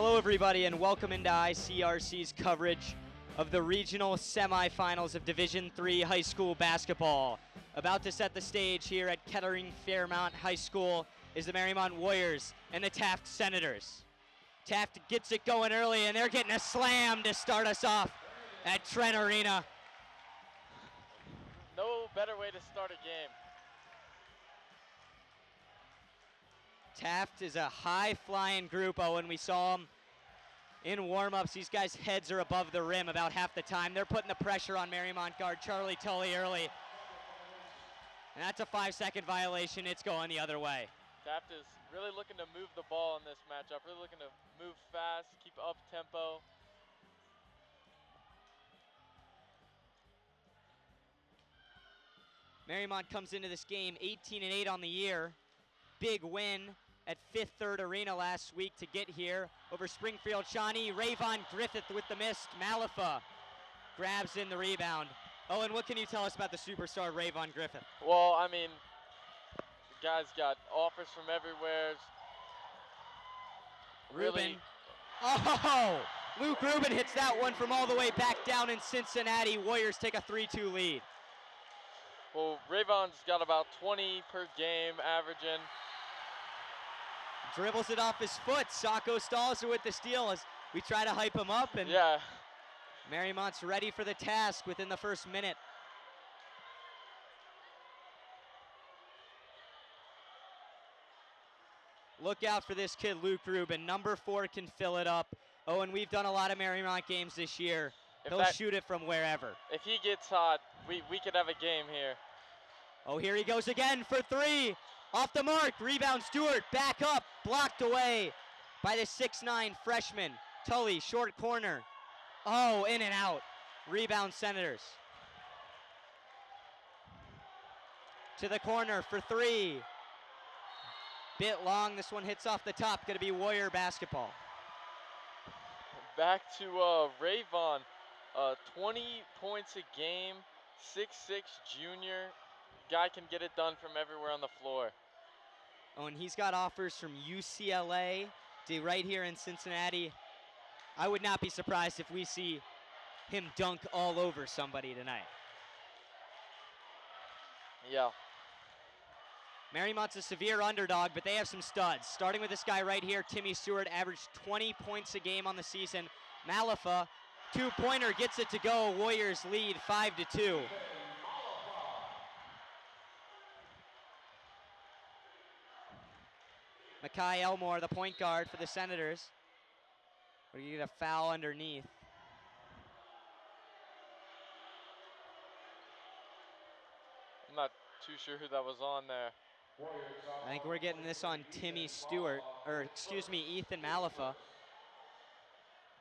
Hello everybody and welcome into ICRC's coverage of the regional semifinals of Division III high school basketball. About to set the stage here at Kettering Fairmount High School is the Mariemont Warriors and the Taft Senators. Taft gets it going early and they're getting a slam to start us off at Trent Arena. No better way to start a game. Taft is a high-flying group, Owen. We saw them in warm-ups. These guys' heads are above the rim about half the time. They're putting the pressure on Mariemont guard Charlie Tully early. And that's a 5-second violation. It's going the other way. Taft is really looking to move the ball in this matchup, really looking to move fast, keep up tempo. Mariemont comes into this game 18-8 on the year. Big win at Fifth Third Arena last week to get here over Springfield Shawnee. Rayvon Griffith with the miss. Malafa grabs in the rebound. Owen, what can you tell us about the superstar Rayvon Griffith? Well, I mean, the guy's got offers from everywhere. Rubin. Oh! Luke Rubin hits that one from all the way back down in Cincinnati. Warriors take a 3-2 lead. Well, Rayvon's got about 20 per game averaging. Dribbles it off his foot. Sacco stalls with the steal as we try to hype him up. And yeah. Mariemont's ready for the task within the first minute. Look out for this kid, Luke Rubin. Number 4 can fill it up. Oh, and we've done a lot of Mariemont games this year. He'll shoot it from wherever. If he gets hot, we could have a game here. Oh, here he goes again for 3. Off the mark, rebound Stewart, back up, blocked away by the 6'9 freshman. Tully, short corner. Oh, in and out. Rebound Senators. To the corner for 3. Bit long, this one hits off the top, gonna be Warrior basketball. Back to Rayvon, 20 points a game, 6'6 junior. Guy can get it done from everywhere on the floor. Oh, and he's got offers from UCLA to right here in Cincinnati. I would not be surprised if we see him dunk all over somebody tonight. Yeah. Mariemont's a severe underdog, but they have some studs. Starting with this guy right here, Timmy Stewart, averaged 20 points a game on the season. Malafa, 2-pointer, gets it to go. Warriors lead 5-2. Makai Elmore, the point guard for the Senators. We're gonna get a foul underneath. I'm not too sure who that was on there. I think we're getting this on Timmy Stewart, or excuse me, Ethan Malafa.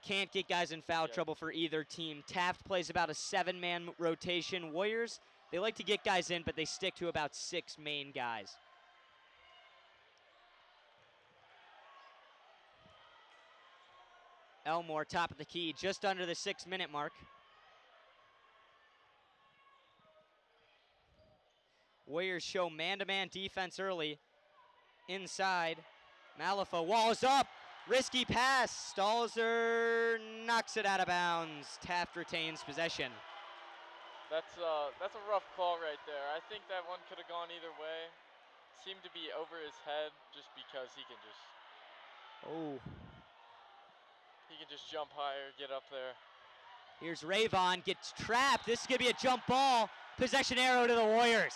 Can't get guys in foul trouble for either team. Taft plays about a 7-man rotation. Warriors, they like to get guys in, but they stick to about 6 main guys. Elmore, top of the key, just under the 6-minute mark. Warriors show man-to-man defense early. Inside, Malafa walls up, risky pass. Stalzer knocks it out of bounds. Taft retains possession. That's a rough call right there. I think that one could have gone either way. Seemed to be over his head just because he can just. Oh. He can just jump higher, get up there. Here's Rayvon, gets trapped. This is gonna be a jump ball. Possession arrow to the Warriors.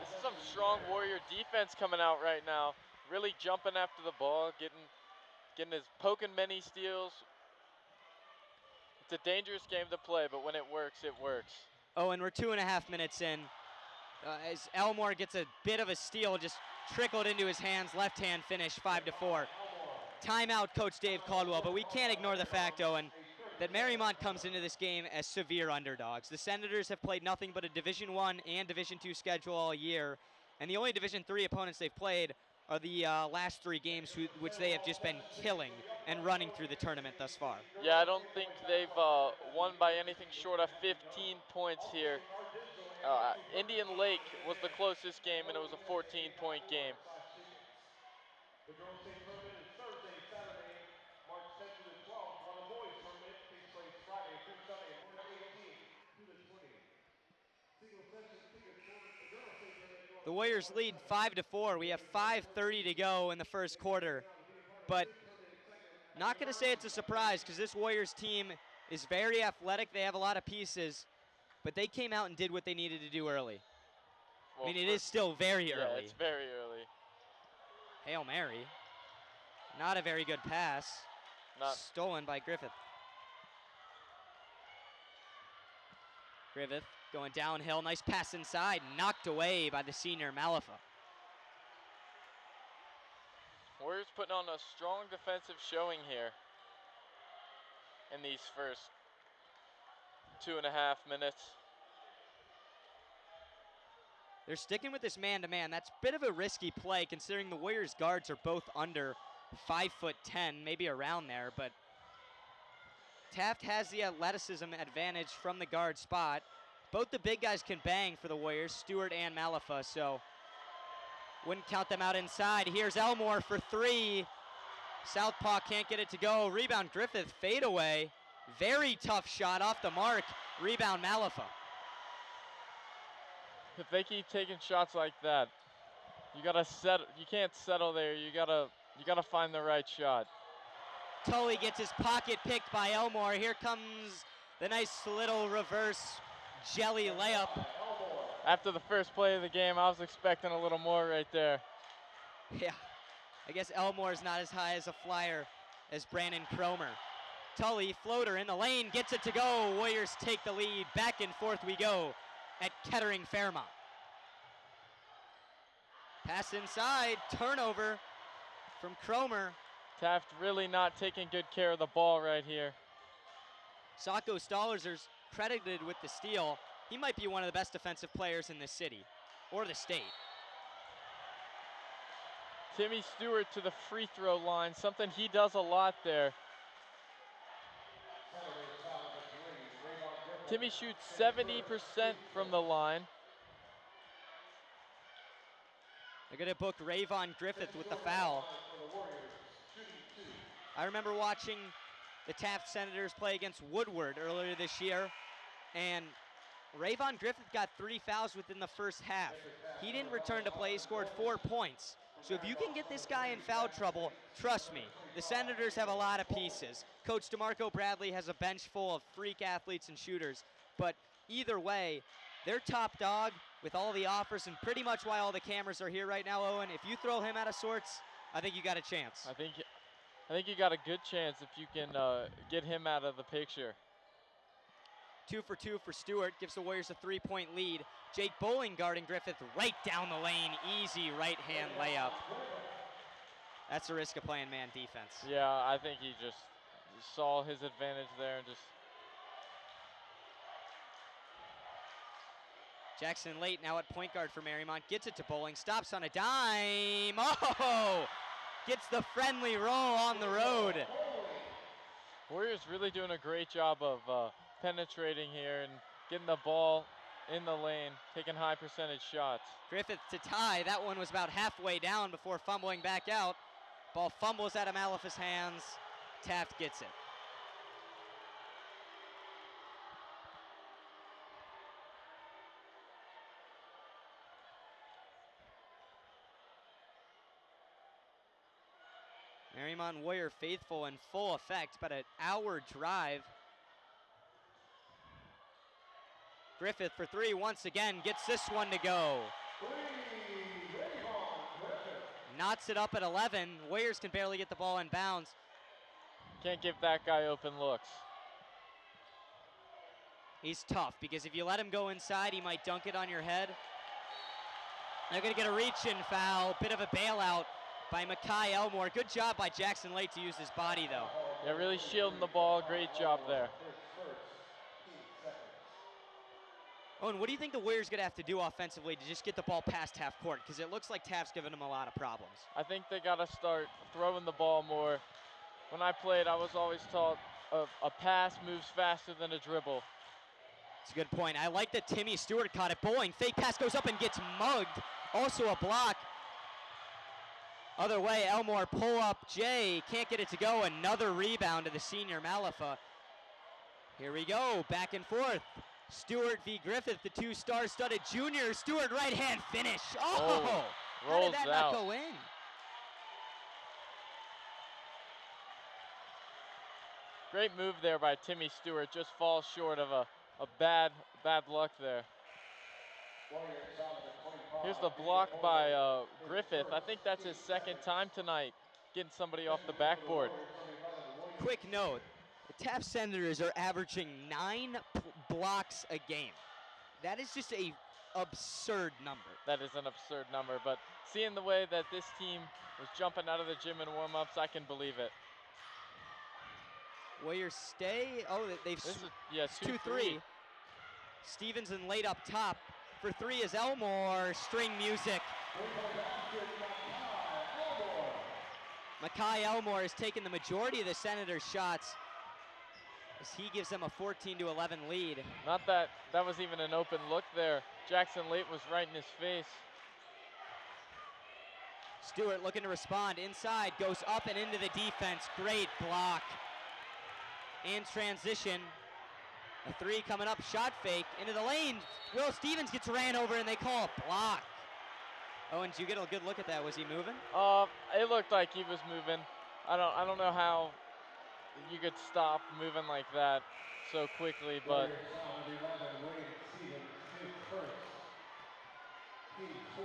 This is some strong Warrior defense coming out right now. Really jumping after the ball, poking many steals. It's a dangerous game to play, but when it works, it works. Oh, and we're 2.5 minutes in. As Elmore gets a bit of a steal, just trickled into his hands, left hand finish, 5-4. Timeout, Coach Dave Caldwell, but we can't ignore the fact, Owen, that Mariemont comes into this game as severe underdogs. The Senators have played nothing but a Division I and Division II schedule all year, and the only Division III opponents they've played are the last 3 games, which they have just been killing and running through the tournament thus far. Yeah, I don't think they've won by anything short of 15 points here. Indian Lake was the closest game, and it was a 14-point game. The Warriors lead 5-4. We have 5:30 to go in the first quarter. But not going to say it's a surprise because this Warriors team is very athletic. They have a lot of pieces, but they came out and did what they needed to do early. Well, I mean, it is still very yeah, early. it's very early. Hail Mary. Not a very good pass. Not Stolen by Griffith. Griffith going downhill. Nice pass inside. Knocked away by the senior Malafa. Warriors putting on a strong defensive showing here in these first 2.5 minutes. They're sticking with this man-to-man. That's a bit of a risky play considering the Warriors guards are both under 5'10", maybe around there, but Taft has the athleticism advantage from the guard spot. Both the big guys can bang for the Warriors, Stewart and Malafa, so wouldn't count them out inside. Here's Elmore for three. Southpaw can't get it to go. Rebound Griffith, fade away. Very tough shot off the mark. Rebound Malafa. If they keep taking shots like that, you gotta settle. You can't settle there. You gotta find the right shot. Tully gets his pocket picked by Elmore. Here comes the nice little reverse jelly layup. After the first play of the game, I was expecting a little more right there. Yeah, I guess Elmore's not as high as a flyer as Brandon Cromer. Tully, floater in the lane, gets it to go. Warriors take the lead. Back and forth we go at Kettering Fairmont. Pass inside, turnover from Cromer. Taft really not taking good care of the ball right here. Sacco Stoller's credited with the steal. He might be one of the best defensive players in this city, or the state. Timmy Stewart to the free throw line, something he does a lot there. Timmy shoots 70% from the line. They're going to book Rayvon Griffith with the foul. I remember watching the Taft Senators play against Woodward earlier this year, and Rayvon Griffith got 3 fouls within the first half. He didn't return to play, he scored 4 points. So if you can get this guy in foul trouble, trust me, the Senators have a lot of pieces. Coach DeMarco Bradley has a bench full of freak athletes and shooters, but either way, they're top dog with all the offers, and pretty much why all the cameras are here right now, Owen. If you throw him out of sorts, I think you got a chance. I think you got a good chance if you can get him out of the picture. 2 for 2 for Stewart, gives the Warriors a 3-point lead. Jake Bowling guarding Griffith right down the lane, easy right-hand layup. That's the risk of playing man defense. Yeah, I think he just saw his advantage there and just... Jackson Late now at point guard for Mariemont, gets it to Bowling, stops on a dime. Oh! Gets the friendly roll on the road. Warriors really doing a great job of penetrating here and getting the ball in the lane, taking high percentage shots. Griffith to tie. That one was about halfway down before fumbling back out. Ball fumbles out of Malafa's hands. Taft gets it. Mariemont Warrior faithful in full effect, about an hour drive. Griffith for three once again, gets this one to go. Knots it up at 11. Warriors can barely get the ball in bounds. Can't give that guy open looks. He's tough because if you let him go inside, he might dunk it on your head. They're gonna get a reach-in foul, bit of a bailout by Makai Elmore. Good job by Jackson Late to use his body though. Yeah, really shielding the ball, great job there. Owen, what do you think the Warriors gonna have to do offensively to just get the ball past half court? Because it looks like Taft's giving them a lot of problems. I think they gotta start throwing the ball more. When I played, I was always taught a pass moves faster than a dribble. It's a good point. I like that Timmy Stewart caught it. Bowling, fake pass goes up and gets mugged. Also a block. Other way, Elmore pull up. Jay can't get it to go. Another rebound to the senior Malafa. Here we go, back and forth. Stewart v. Griffith, the two star-studded junior. Stewart right hand finish. Oh! Oh, How rolls did that out. not go in? Great move there by Timmy Stewart. Just falls short of a bad luck there. Here's the block by Griffith. I think that's his second time tonight getting somebody off the backboard. Quick note, the Taft Senators are averaging 9 blocks a game. That is just a absurd number. That is an absurd number, but seeing the way that this team was jumping out of the gym in warm-ups, I can believe it. Warriors stay. Oh, they've Yes, 2-3. Stevenson laid up top. For 3 is Elmore. String music. Makai Elmore has taken the majority of the Senators' shots as he gives them a 14-11 lead. Not that was even an open look there. Jackson Late was right in his face. Stewart looking to respond. Inside, goes up and into the defense. Great block. In transition, a 3 coming up, shot fake into the lane. Will Stevens gets ran over and they call a block. Owen, did you get a good look at that? Was he moving? It looked like he was moving. I don't know how you could stop moving like that so quickly, but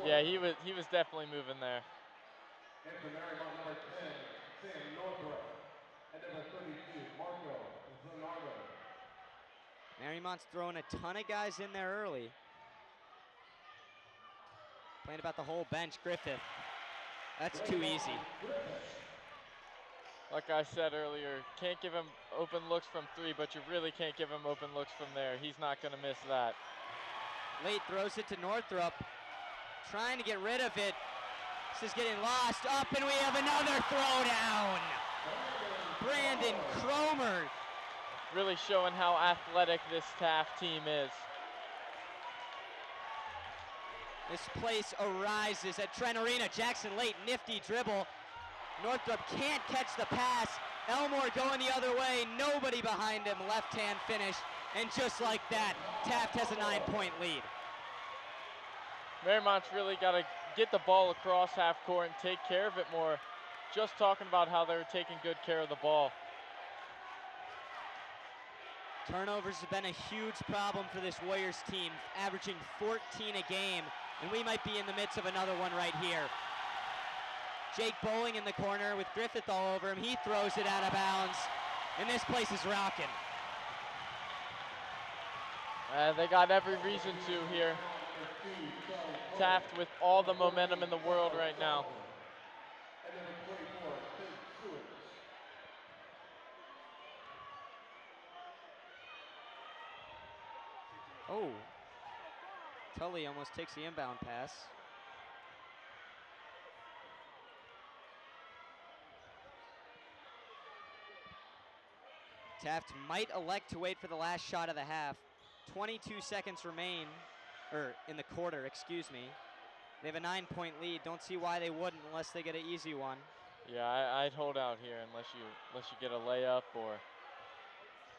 yeah, he was definitely moving there. And for Mariemont, number 10, Sam Northrup. And number 32, Marco Zanardo. Mariemont's throwing a ton of guys in there early. Playing about the whole bench. Griffith. That's too easy. Like I said earlier, can't give him open looks from 3, but you really can't give him open looks from there. He's not going to miss that. Late throws it to Northrup. Trying to get rid of it. This is getting lost. Up, and we have another throwdown. Brandon Cromer. Really showing how athletic this Taft team is. This place arises at Trent Arena. Jackson Late, nifty dribble. Northrup can't catch the pass. Elmore going the other way. Nobody behind him. Left hand finish. And just like that, Taft has a 9-point lead. Mariemont's really got to get the ball across half court and take care of it more. Just talking about how they're taking good care of the ball. Turnovers have been a huge problem for this Warriors team, averaging 14 a game, and we might be in the midst of another one right here. Jake Bowling in the corner with Griffith all over him. He throws it out of bounds, and this place is rocking. They got every reason to here. Taft with all the momentum in the world right now. Oh, Tully almost takes the inbound pass. Taft might elect to wait for the last shot of the half. 22 seconds remain, or in the quarter, excuse me. They have a 9-point lead. Don't see why they wouldn't unless they get an easy one. Yeah, I'd hold out here unless you get a layup or.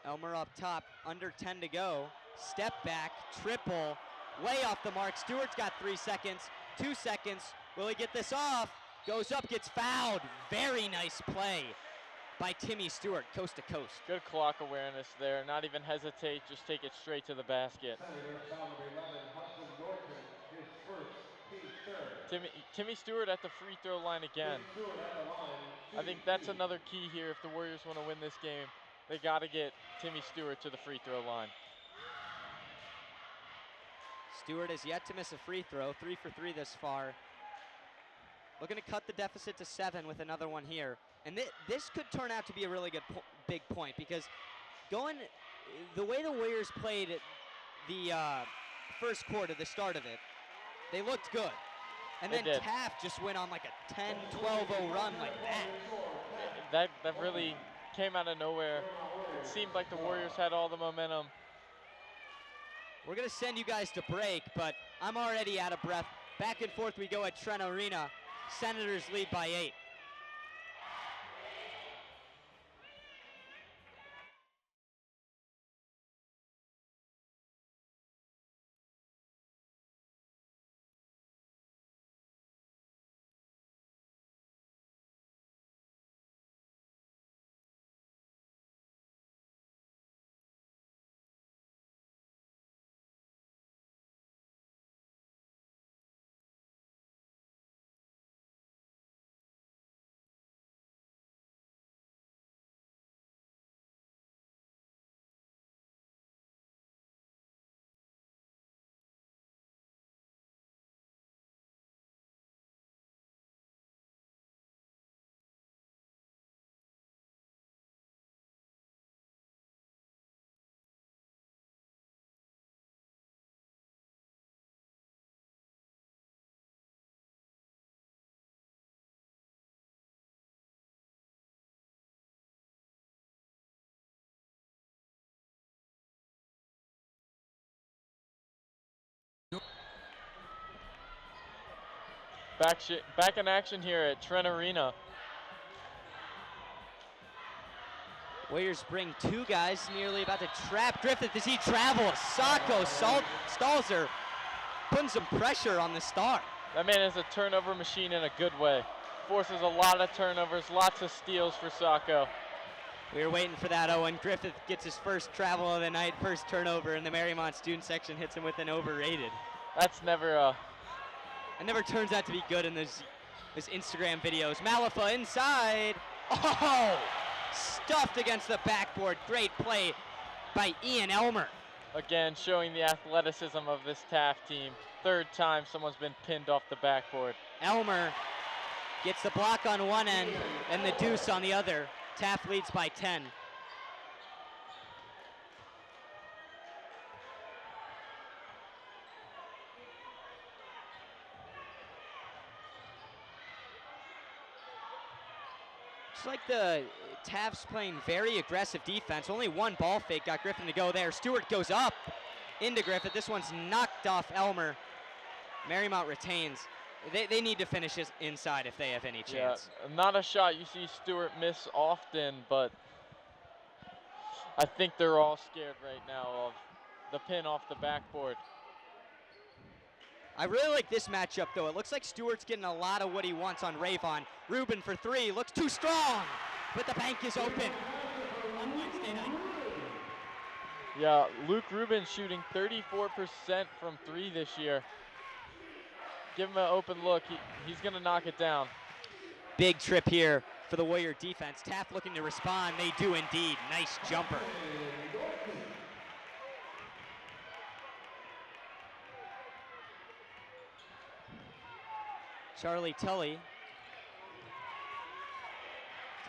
Elmer up top, under 10 to go. Step back, triple, way off the mark. Stewart's got 3 seconds, 2 seconds. Will he get this off? Goes up, gets fouled. Very nice play by Timmy Stewart, coast to coast. Good clock awareness there. Not even hesitate, just take it straight to the basket. Timmy Stewart at the free throw line again. I think that's another key here if the Warriors want to win this game. They got to get Timmy Stewart to the free throw line. Stewart has yet to miss a free throw, 3 for 3 this far. Looking to cut the deficit to 7 with another one here. And this could turn out to be a really good big point, because the way the Warriors played the first quarter, the start of it, they looked good. And then Taft just went on like a 10-12-0 run like that. That really came out of nowhere. It seemed like the Warriors had all the momentum. We're going to send you guys to break, but I'm already out of breath. Back and forth we go at Trent Arena. Senators lead by 8. Back in action here at Trent Arena. Warriors bring two guys nearly about to trap Griffith as he travels. Sacco Stalzer putting some pressure on the star. That man is a turnover machine in a good way. Forces a lot of turnovers, lots of steals for Sacco. We were waiting for that, Owen. Griffith gets his first travel of the night, first turnover, and the Mariemont student section hits him with an overrated. That's never It never turns out to be good in those Instagram videos. Malafa inside. Oh! Stuffed against the backboard. Great play by Ian Elmer. Again, showing the athleticism of this Taft team. Third time someone's been pinned off the backboard. Elmer gets the block on one end and the deuce on the other. Taft leads by 10. It's like the Taft's playing very aggressive defense. Only one ball fake got Griffin to go there. Stewart goes up into Griffith. This one's knocked off Elmer. Mariemont retains. They need to finish this inside if they have any chance. Yeah, not a shot you see Stewart miss often, but I think they're all scared right now of the pin off the backboard. I really like this matchup, though. It looks like Stewart's getting a lot of what he wants on Ravon. Rubin for three, looks too strong, but the bank is open on Wednesday night. Yeah, Luke Rubin shooting 34% from three this year. Give him an open look. He's going to knock it down. Big trip here for the Warrior defense. Taft looking to respond. They do indeed. Nice jumper. Charlie Tully.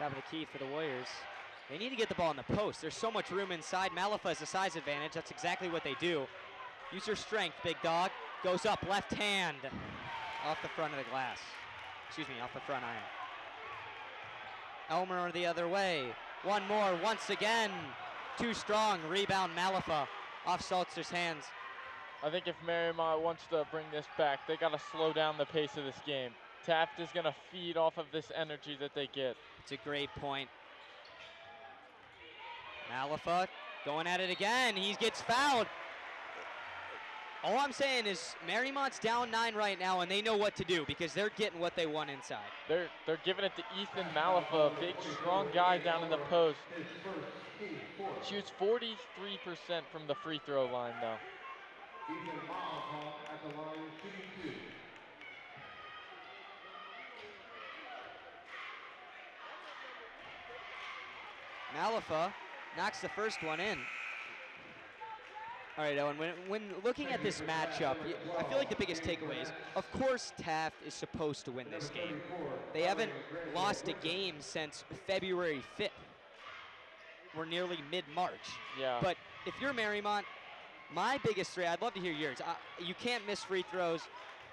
Top of the key for the Warriors. They need to get the ball in the post. There's so much room inside. Malafa has a size advantage. That's exactly what they do. Use your strength, big dog. Goes up, left hand. Off the front of the glass. Excuse me, off the front iron. Elmer the other way. One more, once again. Too strong, rebound Malafa. Off Saltzer's hands. I think if Mariemont wants to bring this back, they got to slow down the pace of this game. Taft is going to feed off of this energy that they get. It's a great point. Malafa going at it again. He gets fouled. All I'm saying is Mariemont's down 9 right now, and they know what to do because they're getting what they want inside. They're giving it to Ethan Malafa, a big, strong guy down in the post. Shoots 43% from the free throw line, though. Ethan Malafa at the line, shooting 2. Malafa knocks the first one in. All right, Owen, when looking at this matchup, I feel like the biggest takeaway is, of course, Taft is supposed to win this game. They haven't lost a game since February 5th. We're nearly mid-March. Yeah. But if you're Mariemont, my biggest three, I'd love to hear yours. You can't miss free throws.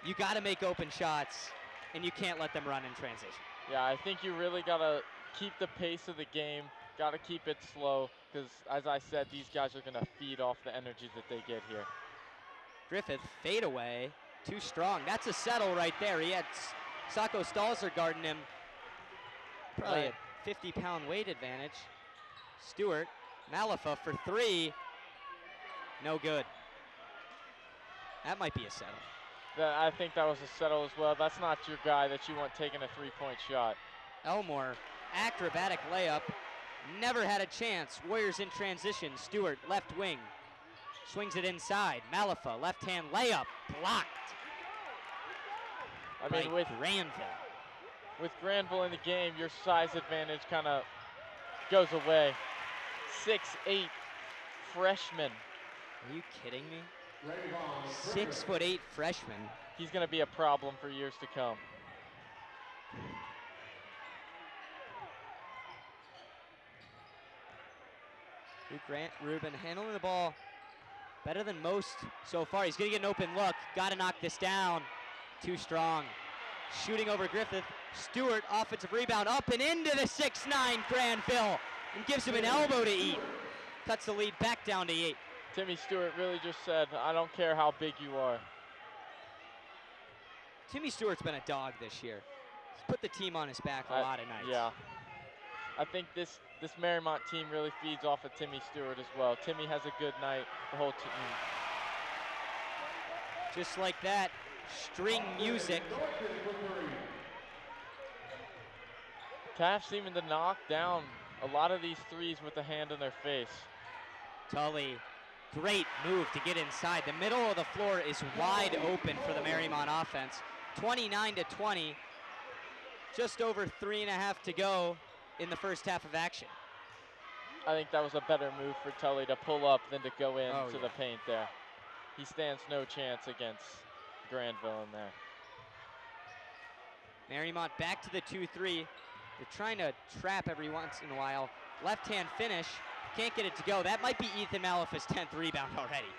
You got to make open shots, and you can't let them run in transition. Yeah, I think you really got to keep the pace of the game. Got to keep it slow because, as I said, these guys are going to feed off the energy that they get here. Griffith, fade away, too strong. That's a settle right there. He had Sacco Stalzer guarding him. Probably Right. a 50-pound weight advantage. Stewart, Malafa for three. No good. That might be a settle. I think that was a settle as well. That's not your guy that you want taking a three-point shot. Elmore, acrobatic layup. Never had a chance. Warriors in transition. Stewart, left wing. Swings it inside. Malafa, left hand layup. Blocked. I mean, by Granville. with Granville in the game, your size advantage kind of goes away. 6'8" freshman. Are you kidding me? 6'8" freshman. He's going to be a problem for years to come. Rubin handling the ball better than most so far. He's going to get an open look. Got to knock this down. Too strong. Shooting over Griffith. Stewart, offensive rebound, up and into the 6'9" Granville, and gives him an elbow to eat. Cuts the lead back down to 8. Timmy Stewart really just said, I don't care how big you are. Timmy Stewart's been a dog this year. He's put the team on his back a lot of nights. Yeah. I think this Mariemont team really feeds off of Timmy Stewart as well. Timmy has a good night, the whole team. Just like that, string music. Taft seeming to knock down a lot of these threes with the hand in their face. Tully, great move to get inside. The middle of the floor is wide open for the Mariemont offense. 29-20, just over 3.5 to go in the first half of action. I think that was a better move for Tully to pull up than to go into the paint there. He stands no chance against Granville in there. Mariemont back to the 2-3. They're trying to trap every once in a while. Left-hand finish, can't get it to go. That might be Ethan Malifa's 10th rebound already.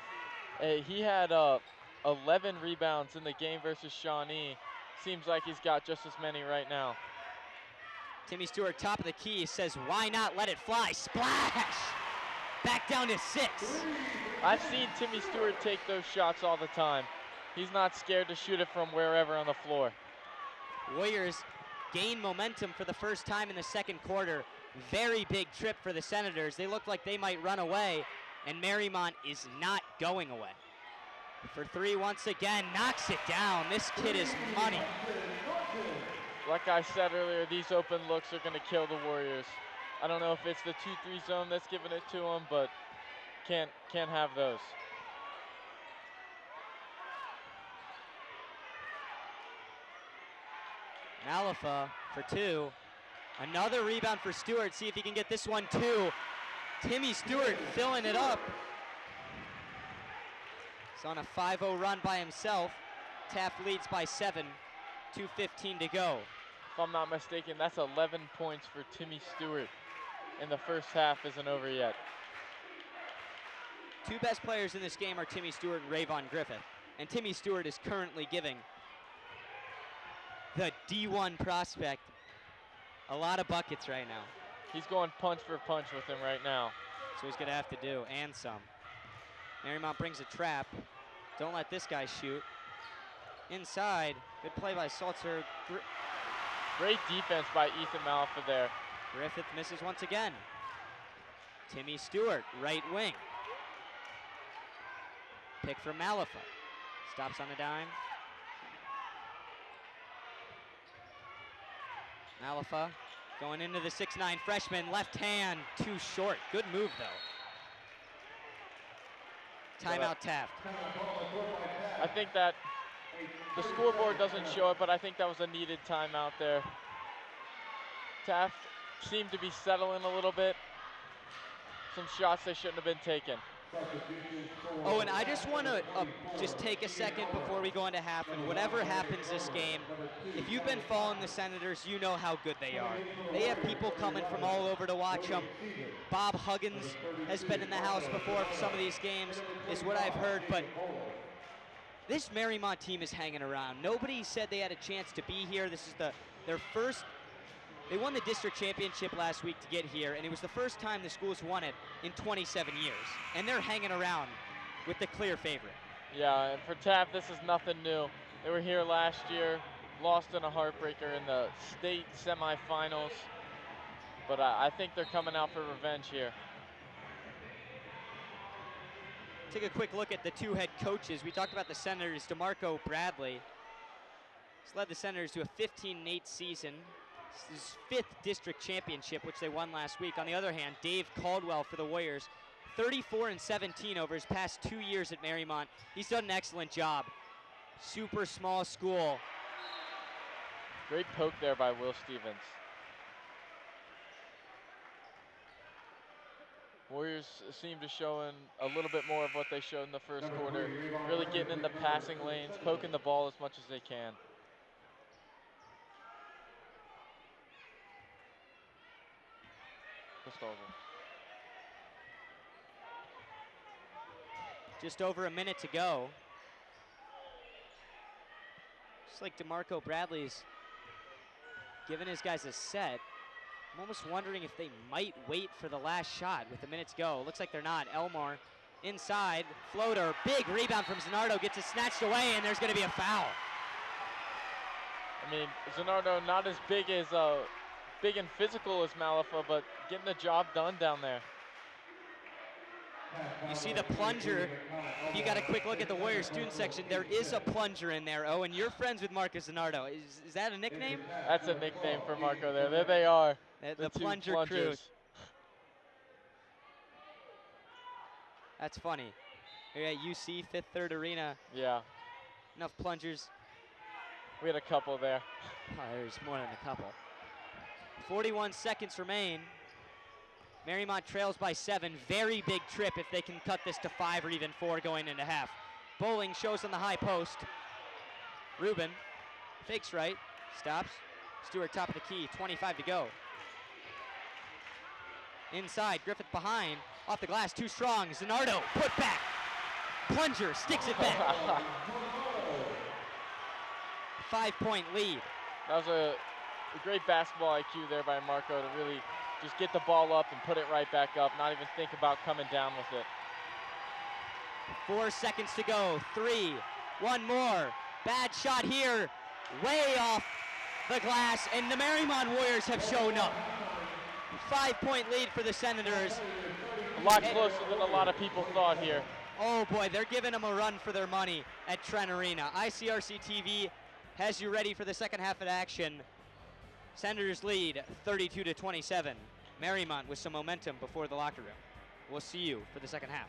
Hey, he had 11 rebounds in the game versus Shawnee. Seems like he's got just as many right now. Timmy Stewart, top of the key, says, why not let it fly? Splash! Back down to 6. I've seen Timmy Stewart take those shots all the time. He's not scared to shoot it from wherever on the floor. Warriors gain momentum for the first time in the second quarter. Very big trip for the Senators. They look like they might run away, and Mariemont is not going away. For 3 once again, knocks it down. This kid is money. Like I said earlier, these open looks are going to kill the Warriors. I don't know if it's the 2-3 zone that's giving it to them, but can't have those. Malifa for 2. Another rebound for Stewart. See if he can get this one too. Timmy Stewart filling it up. He's on a 5-0 run by himself. Taft leads by 7. 2:15 to go. If I'm not mistaken, that's 11 points for Timmy Stewart. And the first half isn't over yet. 2 best players in this game are Timmy Stewart and Rayvon Griffith. And Timmy Stewart is currently giving the D1 prospect a lot of buckets right now. He's going punch for punch with him right now. So he's gonna have to do, and some. Mariemont brings a trap. Don't let this guy shoot. Inside, good play by Salzer. Great defense by Ethan Malifa there. Griffith misses once again. Timmy Stewart, right wing. Pick from Malifa. Stops on a dime. Malifa going into the 6'9" freshman, left hand, too short. Good move though. Timeout Taft. I think that the scoreboard doesn't show it, but I think that was a needed timeout there. Taft seemed to be settling a little bit. Some shots they shouldn't have been taken. Oh, and I just want to just take a second before we go into half, and whatever happens this game, if you've been following the Senators, you know how good they are. They have people coming from all over to watch them. Bob Huggins has been in the house before for some of these games, is what I've heard, but this Mariemont team is hanging around. Nobody said they had a chance to be here. This is their first. They won the district championship last week to get here, and it was the first time the school's won it in 27 years. And they're hanging around with the clear favorite. Yeah, and for Taft, this is nothing new. They were here last year, lost in a heartbreaker in the state semifinals. But I think they're coming out for revenge here. Take a quick look at the 2 head coaches. We talked about the Senators. DeMarco Bradley has led the Senators to a 15-8 season. This is his 5th district championship, which they won last week. On the other hand, Dave Caldwell for the Warriors, 34-17 over his past 2 years at Mariemont. He's done an excellent job. Super small school. Great poke there by Will Stevens. Warriors seem to showing a little bit more of what they showed in the first quarter. Really getting in the passing lanes, poking the ball as much as they can. Just over a minute to go. Just like DeMarco Bradley's giving his guys a set. I'm almost wondering if they might wait for the last shot with a minute to go. Looks like they're not. Elmore inside, floater, big rebound from Zanardo, gets it snatched away, and there's gonna be a foul. I mean, Zanardo not as big and physical as Malafa, but getting the job done down there. You see the plunger. If you got a quick look at the Warriors student section, there is a plunger in there. Oh, and you're friends with Marcus Zanardo. Is that a nickname? That's a nickname for Marco there. There they are. The two plunger crew. plungers. That's funny. Here at UC, Fifth Third Arena. Yeah. Enough plungers. We had a couple there. Oh, there's more than a couple. 41 seconds remain. Mariemont trails by 7. Very big trip if they can cut this to 5 or even 4 going into half. Bowling shows on the high post. Ruben fakes right, stops. Stewart top of the key, 25 to go. Inside, Griffith behind, off the glass, too strong. Zanardo, put back. Plunger, sticks it back. 5-point lead. That was a great basketball IQ there by Marco to really just get the ball up and put it right back up, not even think about coming down with it. 4 seconds to go, 3, 1 more. Bad shot here, way off the glass, and the Mariemont Warriors have shown up. 5-point lead for the Senators. A lot closer than a lot of people thought here. Oh boy, they're giving them a run for their money at Trent Arena. ICRC-TV has you ready for the second half of action. Senators lead 32-27. Mariemont with some momentum before the locker room. We'll see you for the second half.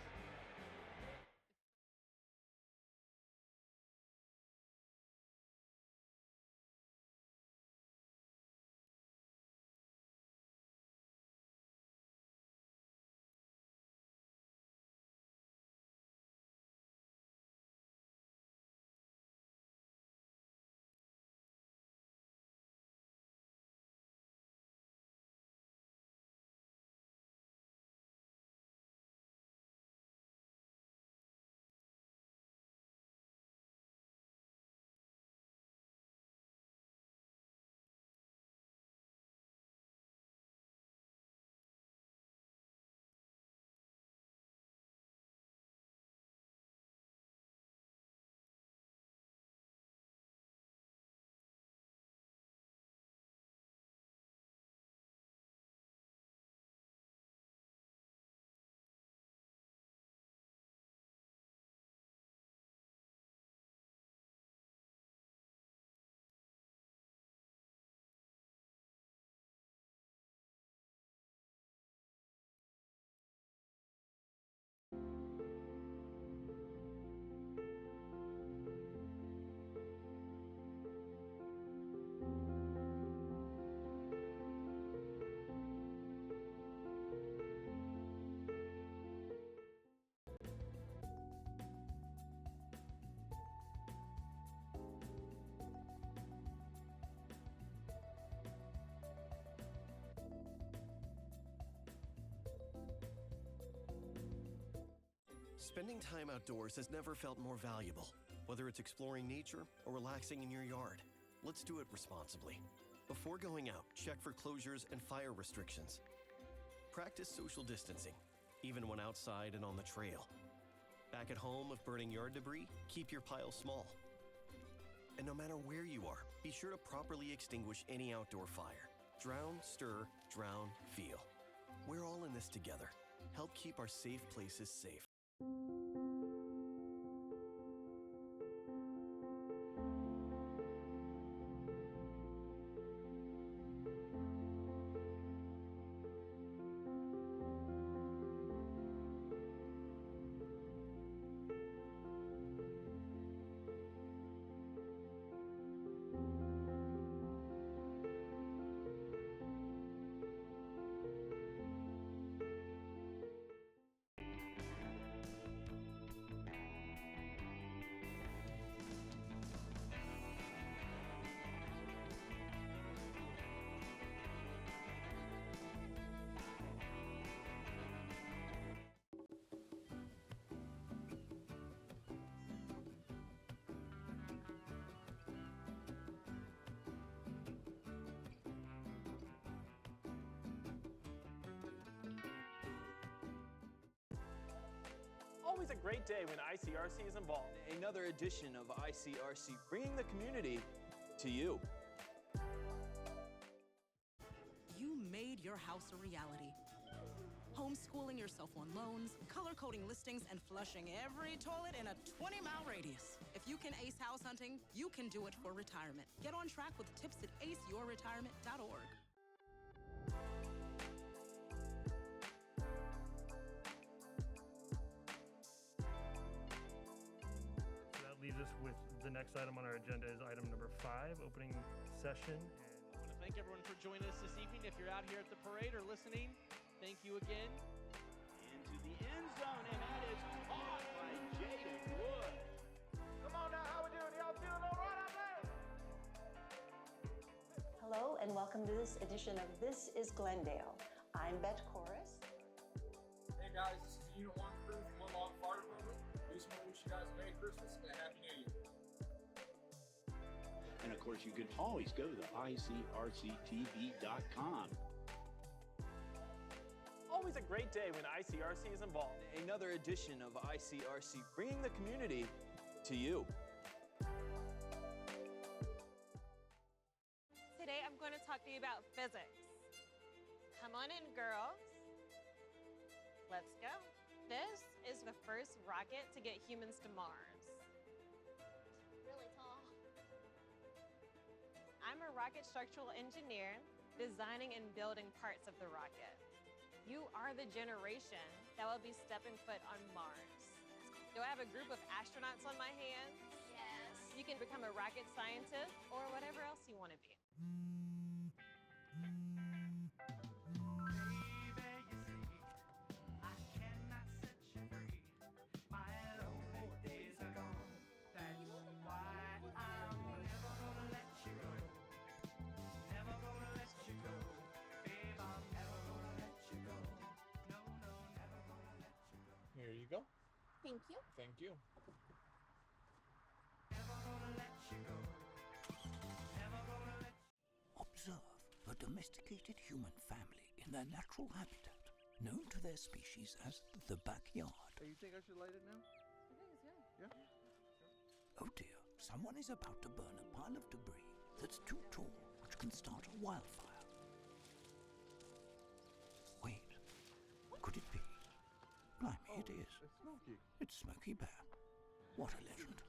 Spending time outdoors has never felt more valuable. Whether it's exploring nature or relaxing in your yard, let's do it responsibly. Before going out, check for closures and fire restrictions. Practice social distancing, even when outside and on the trail. Back at home, if burning yard debris, keep your pile small. And no matter where you are, be sure to properly extinguish any outdoor fire. Drown, stir, drown, feel. We're all in this together. Help keep our safe places safe. Always a great day when ICRC is involved. Another edition of ICRC, bringing the community to you. made your house a reality. Homeschooling yourself on loans, color-coding listings, and flushing every toilet in a 20-mile radius. If you can ace house hunting, you can do it for retirement. Get on track with tips at aceyourretirement.org. That leaves us with the next item on our agenda is item number 5, opening session. I want to thank everyone for joining us this evening. If you're out here at the parade or listening, thank you again. Into the end zone, and that is caught by Jaden Wood. Come on now, how we doing? Y'all feeling all right out there? Hello and welcome to this edition of This is Glendale. I'm Bet Chorus. Hey guys, this is the Unit 1 crew from Woodlawn Fire Department. We just want to wish you guys a Merry Christmas and a Happy New Year. And of course, you can always go to ICRC-TV.com. Always a great day when ICRC is involved. Another edition of ICRC, bringing the community to you. Today I'm going to talk to you about physics. Come on in, girls. Let's go. This is the first rocket to get humans to Mars. Really tall. I'm a rocket structural engineer, designing and building parts of the rocket. You are the generation that will be stepping foot on Mars. Do I have a group of astronauts on my hands? Yes. You can become a rocket scientist or whatever else you want to be. Here you go. Thank you. Thank you. Observe a domesticated human family in their natural habitat, known to their species as the backyard. Hey, you think I should light it now? I think it's good. Yeah. Oh dear, someone is about to burn a pile of debris that's too tall, which can start a wildfire. Wait, could it be? Blimey, it is. It's Smokey. It's Smokey Bear. What a legend.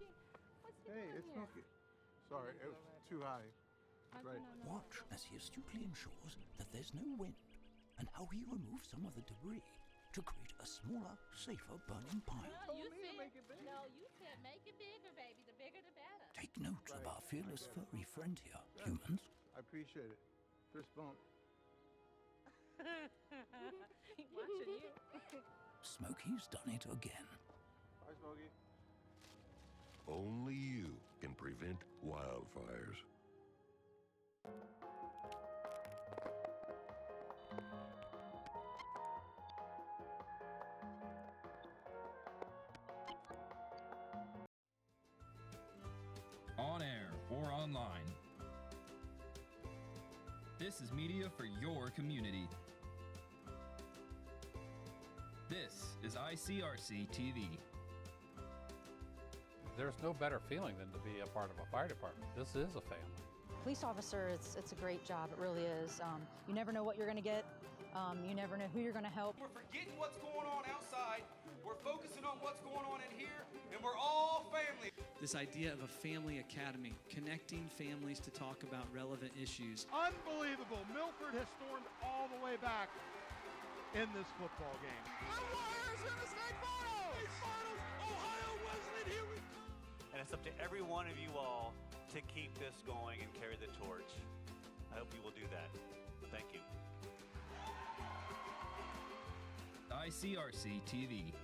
Hey, it's Smokey. Sorry, it was too high. Right. Watch as he astutely ensures that there's no wind, and how he removes some of the debris to create a smaller, safer burning pile. No, you said make it bigger. No, you said make it bigger, baby. The bigger, the better. Take note of our fearless furry friend here, humans. I appreciate it. Fist bump. Watching you. Smokey's done it again. Bye, Smokey. Only you can prevent wildfires. On air or online. This is media for your community. This is ICRC-TV. There's no better feeling than to be a part of a fire department. This is a family. Police officer, it's a great job. It really is. You never know what you're going to get. You never know who you're going to help. We're forgetting what's going on outside. We're focusing on what's going on in here, and we're all family. This idea of a family academy, connecting families to talk about relevant issues. Unbelievable. Milford has stormed all the way back in this football game. The Warriors in the state finals! State finals! Ohio Wesleyan, here we go! And it's up to every one of you all to keep this going and carry the torch. I hope you will do that. Thank you. ICRC-TV.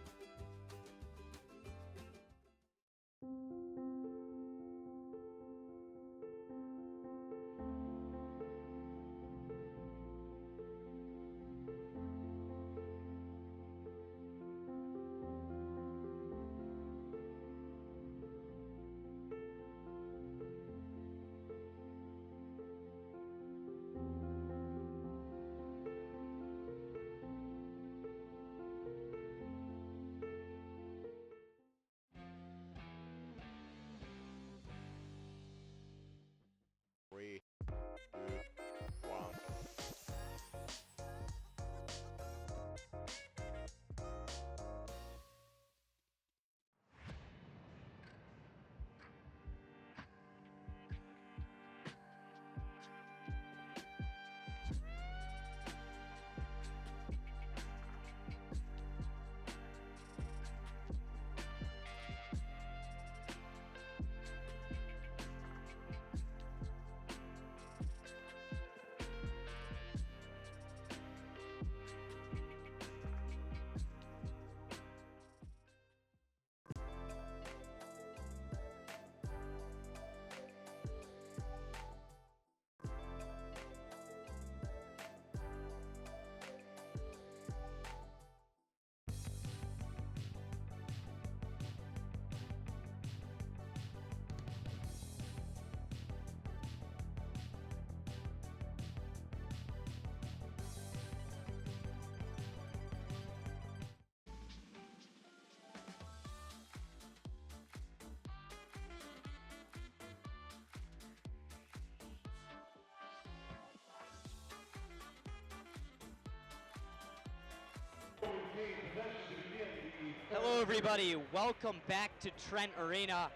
Hello, everybody. Welcome back to Trent Arena.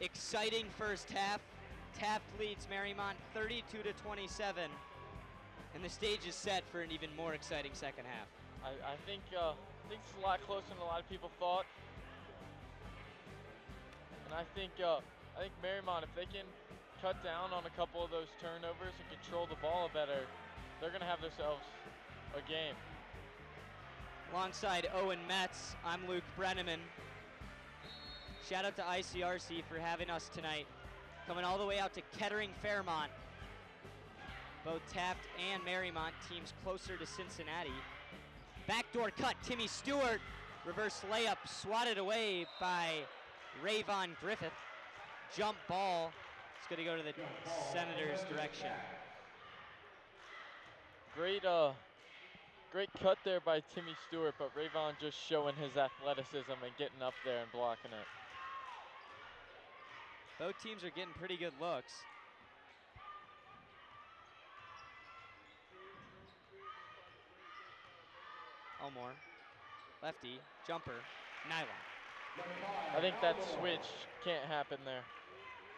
Exciting first half. Taft leads Mariemont 32-27, and the stage is set for an even more exciting second half. I think it's a lot closer than a lot of people thought, and I think Mariemont, if they can cut down on a couple of those turnovers and control the ball better, they're going to have themselves a game. Alongside Owen Metz, I'm Luke Brenneman. Shout out to ICRC for having us tonight. Coming all the way out to Kettering Fairmont. Both Taft and Mariemont teams closer to Cincinnati. Backdoor cut, Timmy Stewart. Reverse layup swatted away by Rayvon Griffith. Jump ball. It's going to go to the Senators' direction. Great cut there by Timmy Stewart, but Rayvon just showing his athleticism and getting up there and blocking it. Both teams are getting pretty good looks. Elmore, lefty, jumper, nylon. I think that switch can't happen there.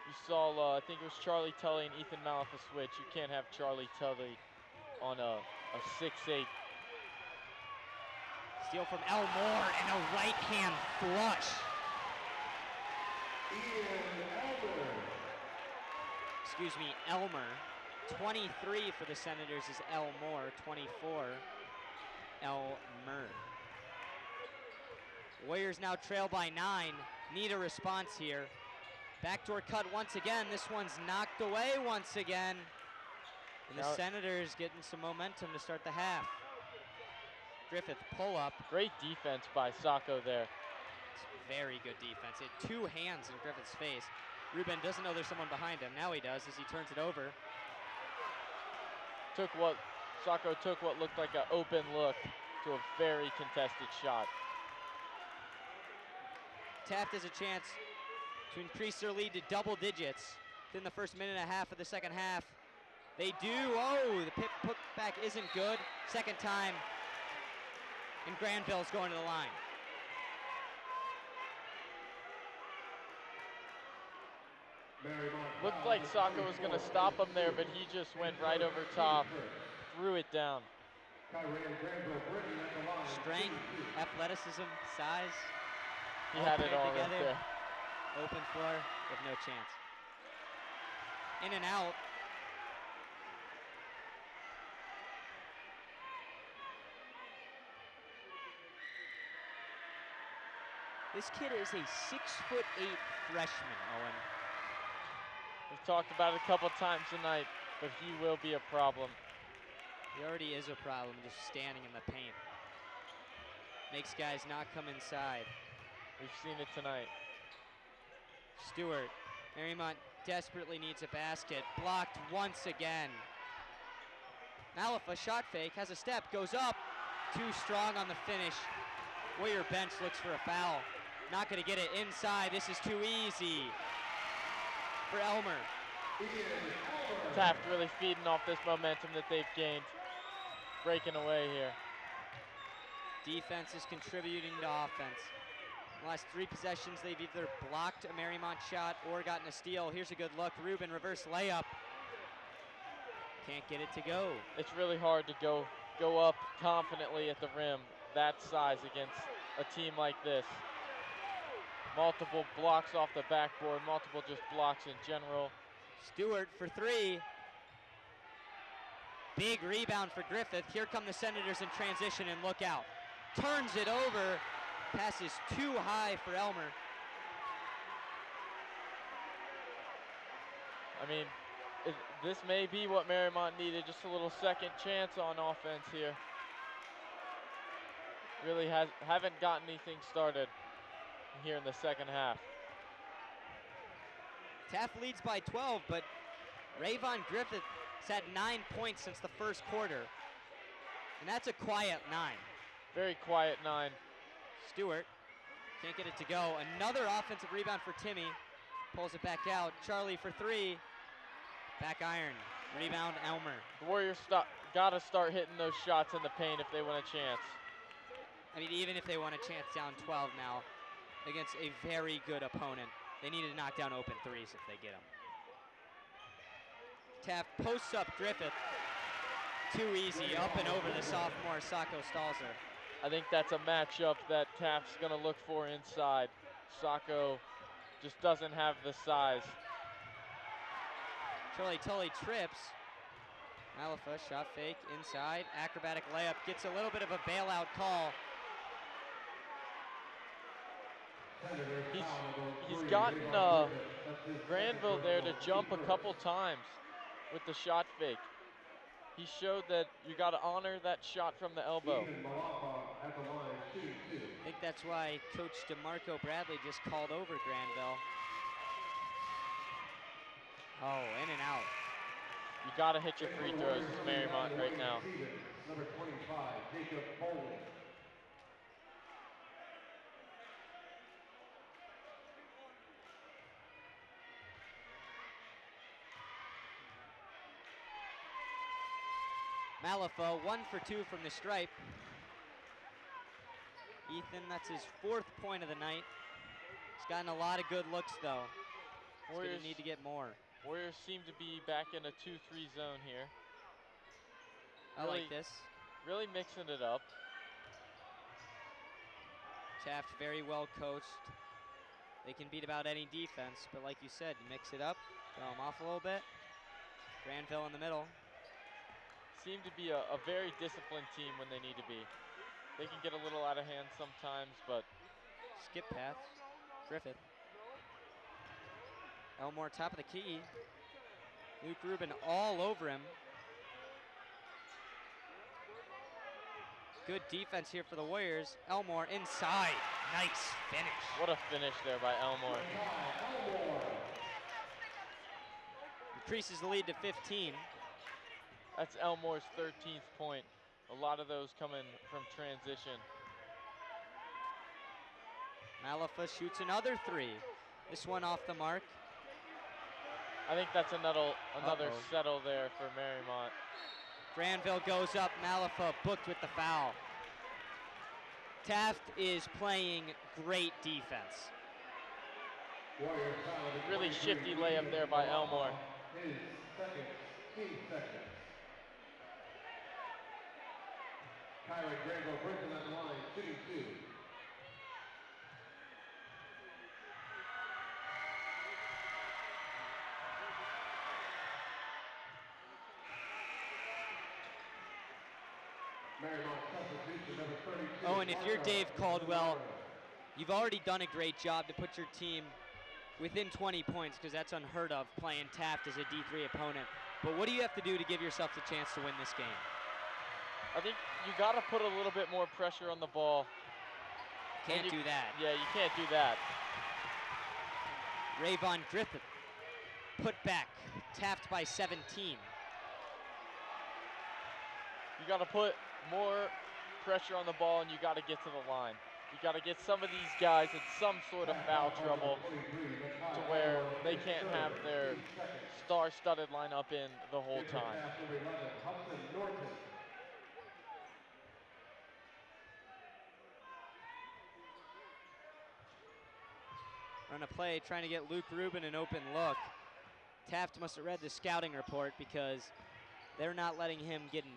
You saw, I think it was Charlie Tully and Ethan Maliff a switch. You can't have Charlie Tully on a 6'8". Steal from Elmore and a right-hand flush. Excuse me, Elmer. 23 for the Senators is Elmore, 24, Elmer. Warriors now trail by 9, need a response here. Backdoor cut once again, this one's knocked away once again. And the Senators getting some momentum to start the half. Griffith pull up. Great defense by Sacco there. It's very good defense. He had 2 hands in Griffith's face. Ruben doesn't know there's someone behind him. Now he does as he turns it over. Sacco took what looked like an open look to a very contested shot. Taft has a chance to increase their lead to double digits within the first minute and a half of the second half. They do. Oh, the put back isn't good. Second time. And Granville's going to the line. Looked like Sacco was going to stop him there, but he just went right over top, threw it down. Strength, athleticism, size. He had it all right there. Open floor with no chance. In and out. This kid is a 6'8" freshman, Owen. We've talked about it a couple times tonight, but he will be a problem. He already is a problem just standing in the paint. Makes guys not come inside. We've seen it tonight. Stewart, Mariemont desperately needs a basket. Blocked once again. Maliff, a shot fake, has a step, goes up. Too strong on the finish. Warrior bench looks for a foul. Not going to get it inside. This is too easy for Elmer. Taft really feeding off this momentum that they've gained. Breaking away here. Defense is contributing to offense. The last 3 possessions, they've either blocked a Mariemont shot or gotten a steal. Here's a good look. Ruben, reverse layup. Can't get it to go. It's really hard to go up confidently at the rim that size against a team like this. Multiple blocks off the backboard, multiple just blocks in general. Stewart for 3. Big rebound for Griffith. Here come the Senators in transition, and look out. Turns it over. Pass is too high for Elmer. I mean, this may be what Mariemont needed, just a little second chance on offense here. Really haven't gotten anything started here in the second half. Taft leads by 12, but Rayvon Griffith has had 9 points since the first quarter. And that's a quiet 9. Very quiet 9. Stewart can't get it to go. Another offensive rebound for Timmy. Pulls it back out. Charlie for 3. Back iron. Rebound Elmer. The Warriors gotta start hitting those shots in the paint if they want a chance. I mean, even if they want a chance down 12 now against a very good opponent, they need to knock down open threes if they get them. Taft posts up Griffith. Too easy, up and over the sophomore Sacco Stalzer. I think that's a matchup that Taft's going to look for inside. Sacco just doesn't have the size. Charlie Tully trips. Malafa, shot fake, inside, acrobatic layup, gets a little bit of a bailout call. He's gotten Granville there to jump a couple times with the shot fake. He showed that you got to honor that shot from the elbow. I think that's why Coach DeMarco Bradley just called over Granville. Oh, in and out. You got to hit your free throws as Mariemont right now. Number 25, Jacob Bowling. Malafa, 1 for 2 from the stripe. Ethan, that's his 4th point of the night. He's gotten a lot of good looks, though. He's going to need to get more. Warriors seem to be back in a 2-3 zone here. I like this. Really mixing it up. Taft very well coached. They can beat about any defense, but like you said, you mix it up, throw them off a little bit. Granville in the middle. Seem to be a very disciplined team when they need to be. They can get a little out of hand sometimes, but... Skip pass. Griffith. Elmore top of the key. Luke Rubin all over him. Good defense here for the Warriors. Elmore inside. Nice finish. What a finish there by Elmore. Increases the lead to 15. That's Elmore's 13th point. A lot of those coming from transition. Malafa shoots another 3. This one off the mark. I think that's another settle there for Mariemont. Granville goes up. Malafa booked with the foul. Taft is playing great defense. Really shifty layup there by Elmore. His second, team second. Kyron Granville brings it on the line, shooting 2. Oh, and if you're Dave Caldwell, you've already done a great job to put your team within 20 points, because that's unheard of playing Taft as a D3 opponent. But what do you have to do to give yourself the chance to win this game? I think you got to put a little bit more pressure on the ball. Can't do that. Yeah, you can't do that. Rayvon Griffith put back. Taft by 17. You got to put more pressure on the ball, and you got to get to the line. You got to get some of these guys in some sort of foul trouble to where they can't have their star-studded lineup in the whole time. Run a play trying to get Luke Rubin an open look. Taft must have read the scouting report, because they're not letting him get a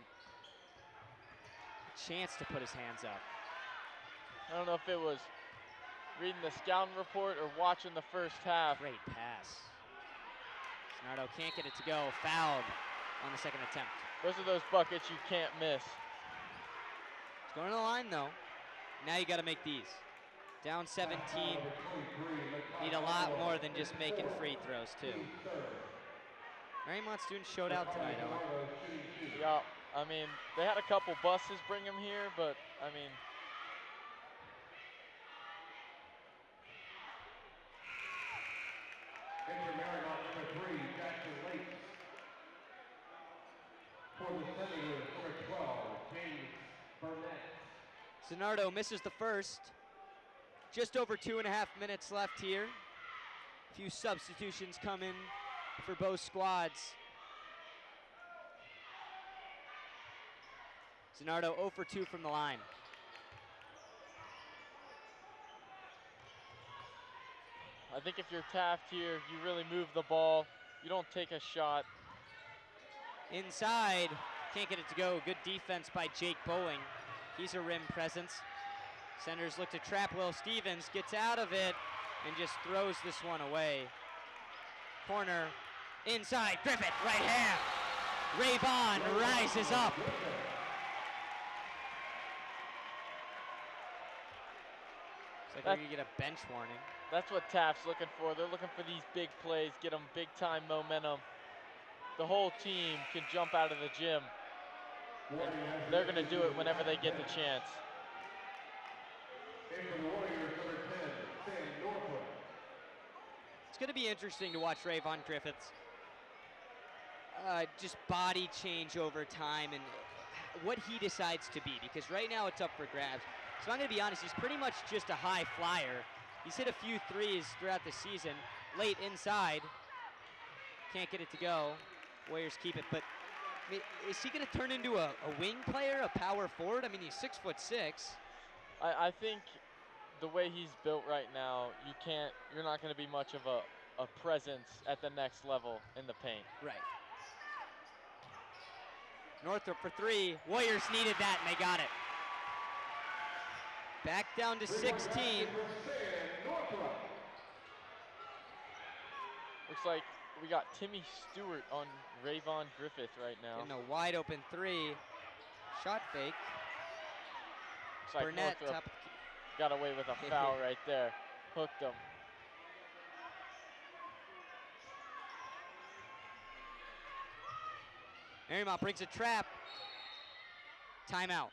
chance to put his hands up. I don't know if it was reading the scouting report or watching the first half. Great pass. Snardo can't get it to go. Fouled on the second attempt. Those are those buckets you can't miss. It's going to the line, though. Now you got to make these. Down 17. Need a lot more than just making free throws, too. Mariemont students showed out tonight, Owen. Yeah, I mean, they had a couple buses bring them here, but, I mean... Enter Mariemont number 3, Jackson Lakes. For the Senators, number 12, James Burnett. Zanardo misses the first. Just over 2.5 minutes left here. A few substitutions come in for both squads. Zanardo 0 for 2 from the line. I think if you're Taft here, you really move the ball. You don't take a shot. Inside, can't get it to go. Good defense by Jake Bowling. He's a rim presence. Senators look to trap Will Stevens, gets out of it, and just throws this one away. Corner, inside, Griffith, right hand. Ray Vaughn rises up. Looks like we get a bench warning. That's what Taft's looking for. They're looking for these big plays, get them big time momentum. The whole team can jump out of the gym. And they're going to do it whenever they get the chance. It's going to be interesting to watch Rayvon Griffiths just body change over time and what he decides to be, because right now it's up for grabs. So I'm going to be honest, he's pretty much just a high flyer. He's hit a few threes throughout the season. Late inside, can't get it to go. Warriors keep it, but I mean, is he going to turn into a wing player, a power forward? I mean, he's 6'6". I think the way he's built right now, you're not going to be much of a presence at the next level in the paint. Right. Northrop for three. Warriors needed that, and they got it. Back down to 16. Looks like we got Timmy Stewart on Rayvon Griffith right now. Getting a wide open three. Shot fake. Looks like Burnett Northrop got away with a foul right there. Hooked him. Mariemont brings a trap. Timeout.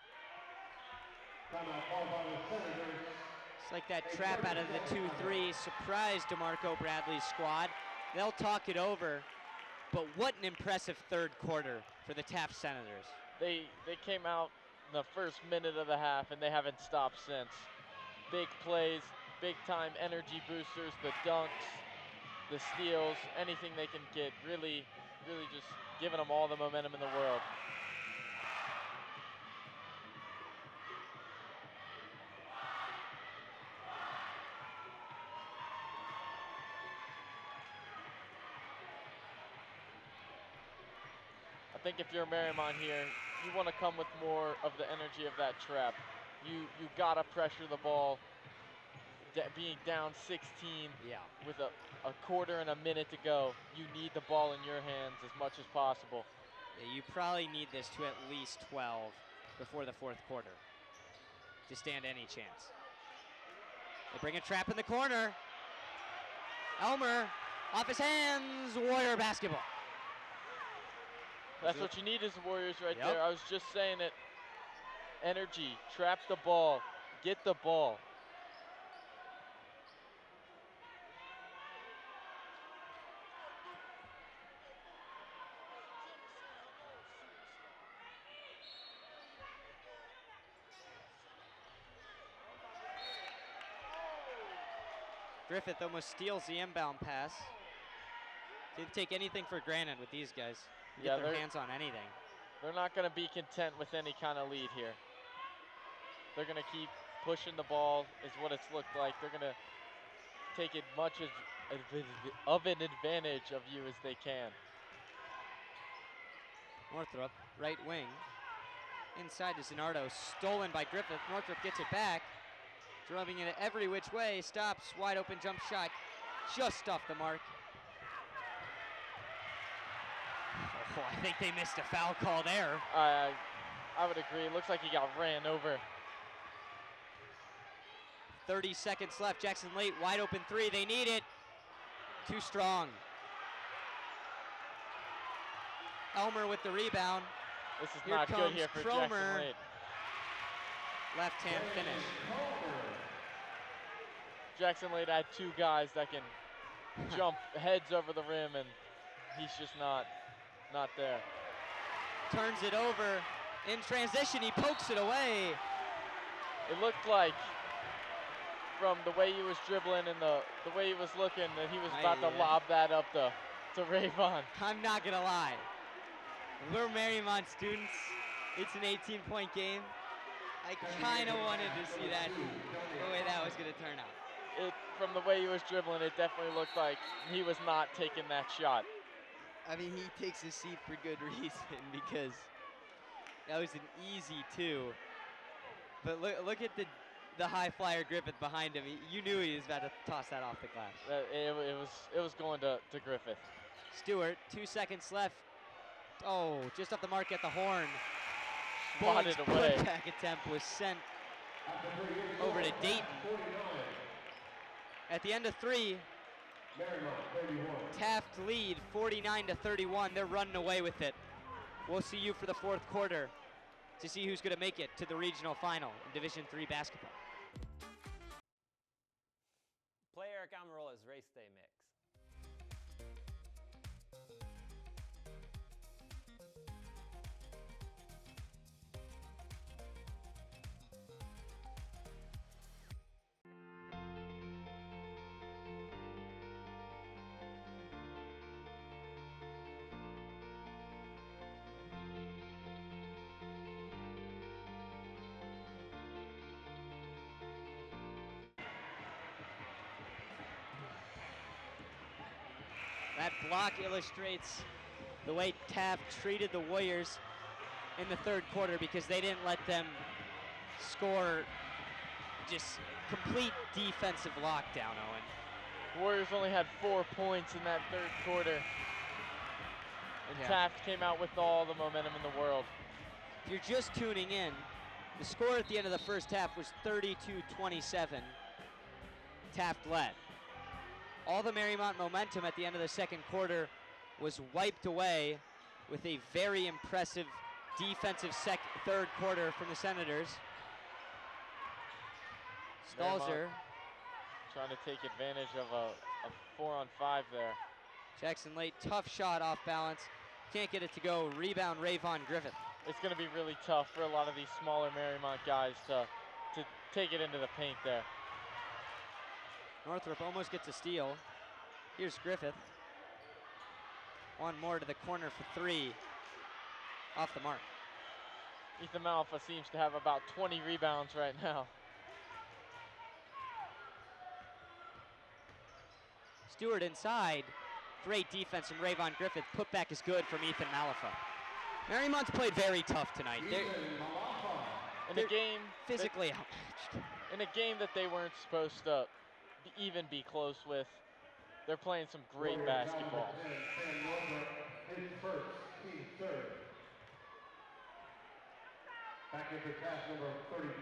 It's like that trap out of the 2-3 surprised DeMarco Bradley's squad. They'll talk it over, but what an impressive third quarter for the Taft Senators. They came out in the first minute of the half, and they haven't stopped since. Big plays, big time energy boosters, the dunks, the steals, anything they can get, really just giving them all the momentum in the world. I think if you're Mariemont here, you want to come with more of the energy of that trap. You gotta pressure the ball. Being down 16 with a quarter and a minute to go, you need the ball in your hands as much as possible. Yeah, you probably need this to at least 12 before the fourth quarter to stand any chance. They bring a trap in the corner. Elmer off his hands. Warrior basketball. That's what you need as the Warriors right there. I was just saying it. Energy, trap the ball, get the ball. Griffith almost steals the inbound pass. Didn't take anything for granted with these guys. Get their hands on anything. They're not going to be content with any kind of lead here. They're going to keep pushing the ball is what it's looked like. They're going to take as much of an advantage of you as they can. Northrop, right wing. Inside to Zanardo, stolen by Griffith. Northrop gets it back. Drumming it every which way, stops, wide open jump shot, just off the mark. Oh, I think they missed a foul call there. I would agree. It looks like he got ran over. 30 seconds left. Jackson late, wide open three. They need it. Too strong. Elmer with the rebound. This is not good here for Cromer. Jackson Late. Left hand finish. Jackson Late had two guys that can jump heads over the rim, and he's just not there. Turns it over. In transition, he pokes it away. It looked like, from the way he was dribbling and the way he was looking, that he was about to lob that up to Rayvon. I'm not going to lie. We're Mariemont students. It's an 18-point game. I kind of wanted to see that, the way that was going to turn out. from the way he was dribbling, it definitely looked like he was not taking that shot. I mean, he takes his seat for good reason because that was an easy 2. But look at the high flyer Griffith behind him. You knew he was about to toss that off the glass. It was going to Griffith. Stewart, 2 seconds left. Oh, just off the mark at the horn. Swatted away. Putback attempt was sent over to Dayton. At the end of 3, Taft lead 49-31. They're running away with it. We'll see you for the 4th quarter to see who's going to make it to the regional final in Division III basketball. Play Eric Amarola's Race Day Mix. That block illustrates the way Taft treated the Warriors in the 3rd quarter because they didn't let them score. Just complete defensive lockdown, Owen. Warriors only had 4 points in that 3rd quarter. And Taft came out with all the momentum in the world. If you're just tuning in, the score at the end of the first half was 32-27. Taft led. All the Mariemont momentum at the end of the 2nd quarter was wiped away with a very impressive defensive 3rd quarter from the Senators. Stalzer trying to take advantage of a 4-on-5 there. Jackson late, tough shot off balance. Can't get it to go. Rebound, Rayvon Griffith. It's going to be really tough for a lot of these smaller Mariemont guys to take it into the paint there. Northrop almost gets a steal. Here's Griffith. One more to the corner for 3. Off the mark. Ethan Malfa seems to have about 20 rebounds right now. Stewart inside. Great defense from Rayvon Griffith. Putback is good from Ethan Malafa. Mariemont's played very tough tonight. In a game physically outmatched. In a game that they weren't supposed to even be close with. They're playing some great basketball.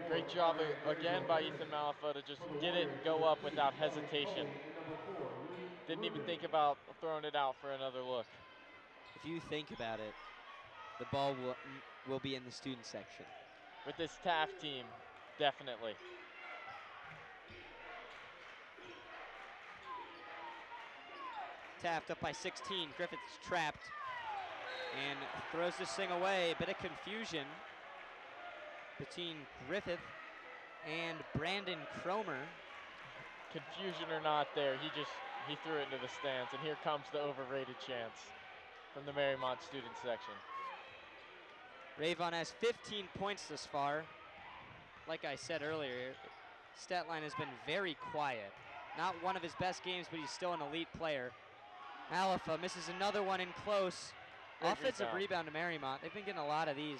Great job again by Ethan Malafa to just get it and go up without hesitation. Didn't even think about throwing it out for another look. If you think about it, the ball will be in the student section. With this Taft team, definitely. Taft up by 16. Griffith's trapped and throws this thing away. A bit of confusion between Griffith and Brandon Cromer. Confusion or not there, he threw it into the stands, and here comes the overrated chance from the Mariemont student section. Rayvon has 15 points this far. Like I said earlier, stat line has been very quiet. Not one of his best games, but he's still an elite player. Malafa misses another one in close. Great Offensive rebound to Mariemont. They've been getting a lot of these.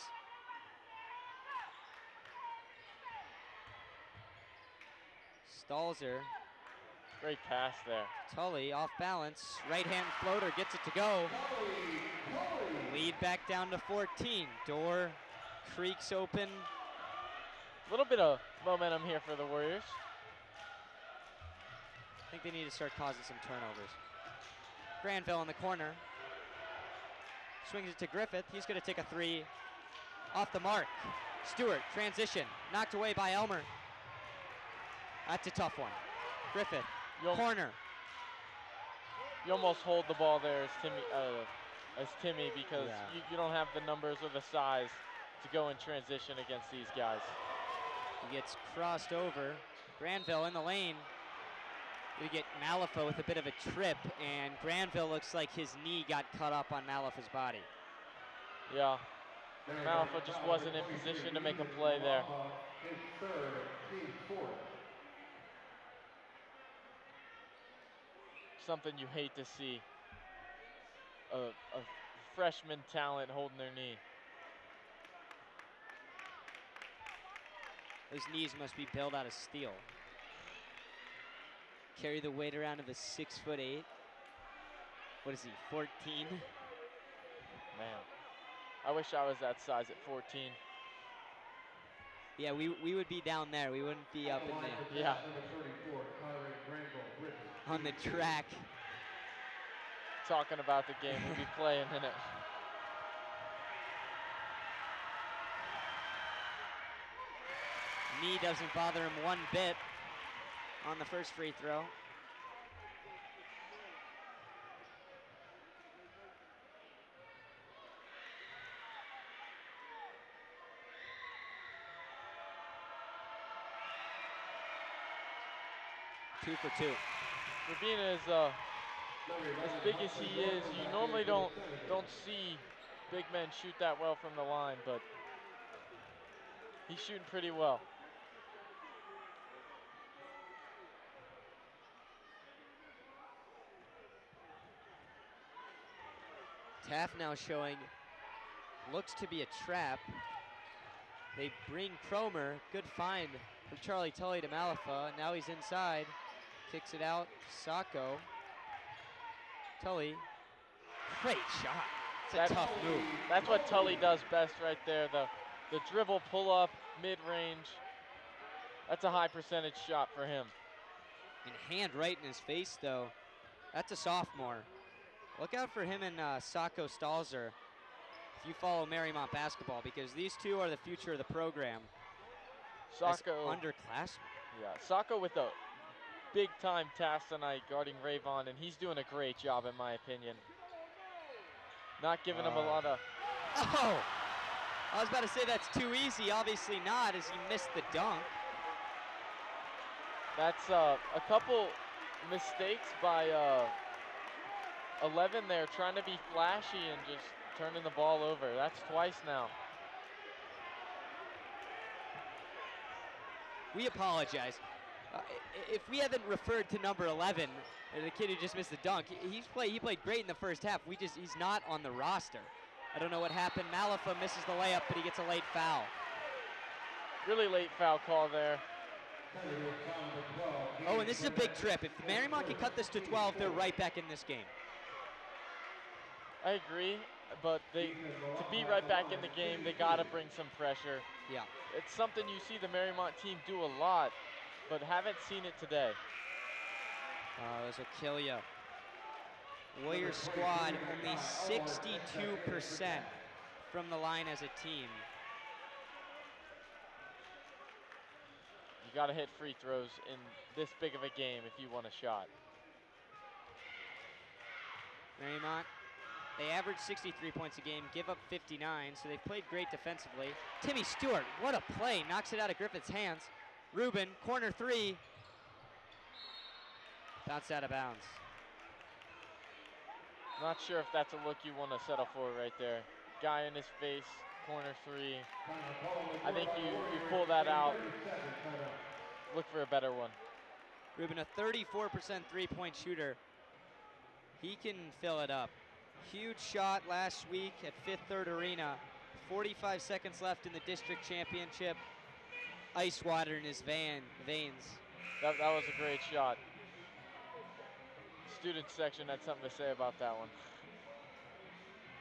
Stalzer. Great pass there. Tully off balance. Right hand floater gets it to go. Lead back down to 14. Door creaks open. A little bit of momentum here for the Warriors. I think they need to start causing some turnovers. Granville in the corner. Swings it to Griffith. He's going to take a 3. Off the mark. Stewart, transition. Knocked away by Elmer. That's a tough one. Griffith, corner. You almost hold the ball there as Timmy because you don't have the numbers or the size to go in transition against these guys. He gets crossed over. Granville in the lane. We get Malafa with a bit of a trip, and Granville looks like his knee got cut up on Malafa's body. Yeah, Malafa just wasn't in position to make a play there. something you hate to see. A freshman talent holding their knee. Those knees must be built out of steel. Carry the weight around of a 6'8". What is he, 14? Man, I wish I was that size at 14. Yeah, we would be down there. We wouldn't be up in the on the track. Talking about the game, we'll be playing in it. Knee doesn't bother him one bit on the first free throw. Two for two. For being as big as he is, you normally don't see big men shoot that well from the line, but he's shooting pretty well. Taft now showing, looks to be a trap. They bring Cromer, good find from Charlie Tully to Malafa. Now he's inside, kicks it out, Sacco. Tully, great shot. It's a tough move. That's what Tully does best right there. The dribble, pull up, mid-range. That's a high percentage shot for him. And hand right in his face though. That's a sophomore. Look out for him and Sacco Stalzer if you follow Mariemont basketball, because these two are the future of the program. Sacco, underclassmen. Yeah, Sacco with a big-time task tonight guarding Rayvon, and he's doing a great job in my opinion. Not giving him a lot of... Oh! I was about to say that's too easy. Obviously not, as he missed the dunk. That's a couple mistakes by 11 there, trying to be flashy and just turning the ball over. That's twice now. We apologize. If we haven't referred to number 11, the kid who just missed the dunk, he played great in the first half. He's not on the roster. I don't know what happened. Malafa misses the layup, but he gets a late foul. Really late foul call there. Oh, and this is a big trip. If Mariemont can cut this to 12, they're right back in this game. I agree, but to be right back in the game, they got to bring some pressure. Yeah. It's something you see the Mariemont team do a lot, but haven't seen it today. Oh, this will kill you. Warrior squad only 62% from the line as a team. You got to hit free throws in this big of a game if you want a shot. Mariemont, they average 63 points a game, give up 59, so they've played great defensively. Timmy Stewart, what a play, knocks it out of Griffith's hands. Rubin, corner three. Bounced out of bounds. Not sure if that's a look you want to settle for right there. Guy in his face, corner three. I think you pull that out. Look for a better one. Rubin, a 34% three-point shooter. He can fill it up. Huge shot last week at Fifth Third Arena. 45 seconds left in the district championship. Ice water in his veins. That was a great shot. Student section had something to say about that one.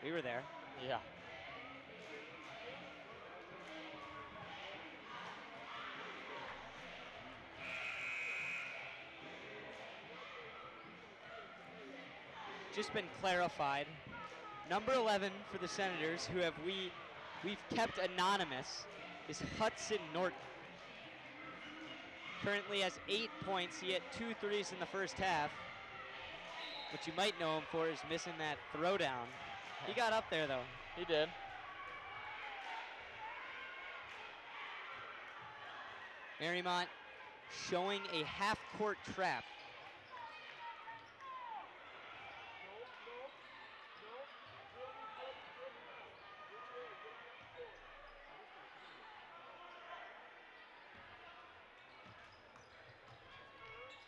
We were there. Yeah. Just been clarified. Number 11 for the Senators, who we've kept anonymous, is Hudson Norton. Currently has 8 points. He hit 2 threes in the first half. What you might know him for is missing that throwdown. He got up there though. He did. Mariemont showing a half-court trap.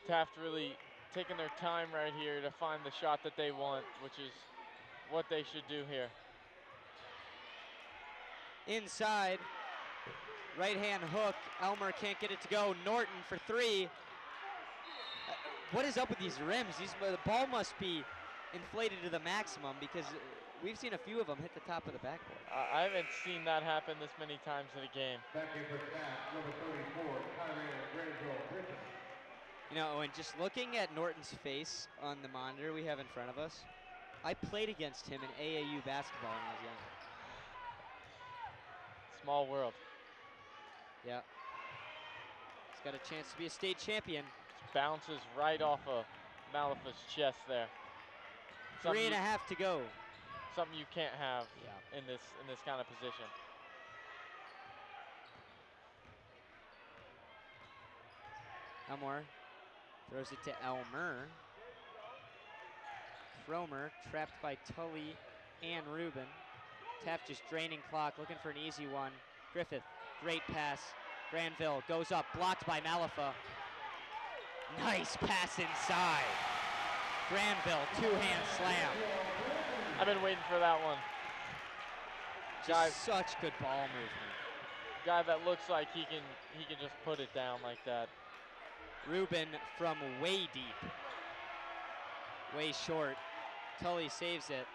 Taft really taking their time right here to find the shot that they want, which is what they should do here. Inside, right hand hook. Elmer can't get it to go. Norton for three. What is up with these rims? The ball must be inflated to the maximum because we've seen a few of them hit the top of the backboard. I haven't seen that happen this many times in a game. You know, and just looking at Norton's face on the monitor we have in front of us, I played against him in AAU basketball when I was younger. Small world. Yeah. He's got a chance to be a state champion. Bounces right off of Malifa's chest there. 3.5 to go. Something you can't have in this kind of position. Elmore throws it to Elmer. Cromer trapped by Tully and Rubin. Taft just draining clock, looking for an easy one. Griffith, great pass. Granville goes up, blocked by Malifa. Nice pass inside. Granville, two-hand slam. I've been waiting for that one. Just such good ball movement. Guy that looks like he can just put it down like that. Rubin from way deep. Way short. Tully saves it.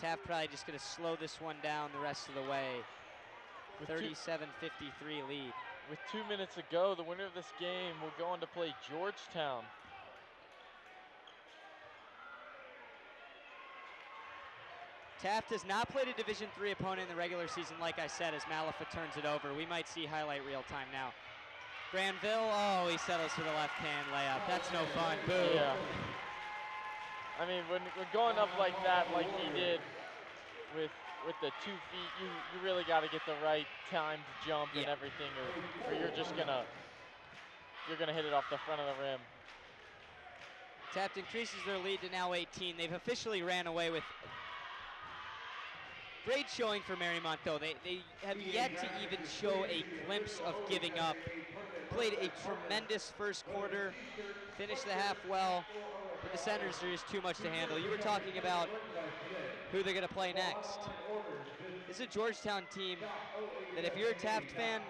Taft probably just gonna slow this one down the rest of the way. 37-53 lead. With 2 minutes to go, the winner of this game will go on to play Georgetown. Taft has not played a Division III opponent in the regular season, like I said, as Malifa turns it over. We might see highlight reel time now. Granville, oh, he settles for the left-hand layup. That's no fun, boo. Yeah. I mean, when going up like that, like he did with the 2 feet, you really got to get the right time to jump and everything, or you're just gonna hit it off the front of the rim. Taft increases their lead to now 18. They've officially ran away with. Great showing for Mariemont, though. They have yet to even show a glimpse of giving up. Played a tremendous first quarter, finished the half well, but the Senators are just too much to handle. You were talking about who they're going to play next. This is a Georgetown team that if you're a Taft fan,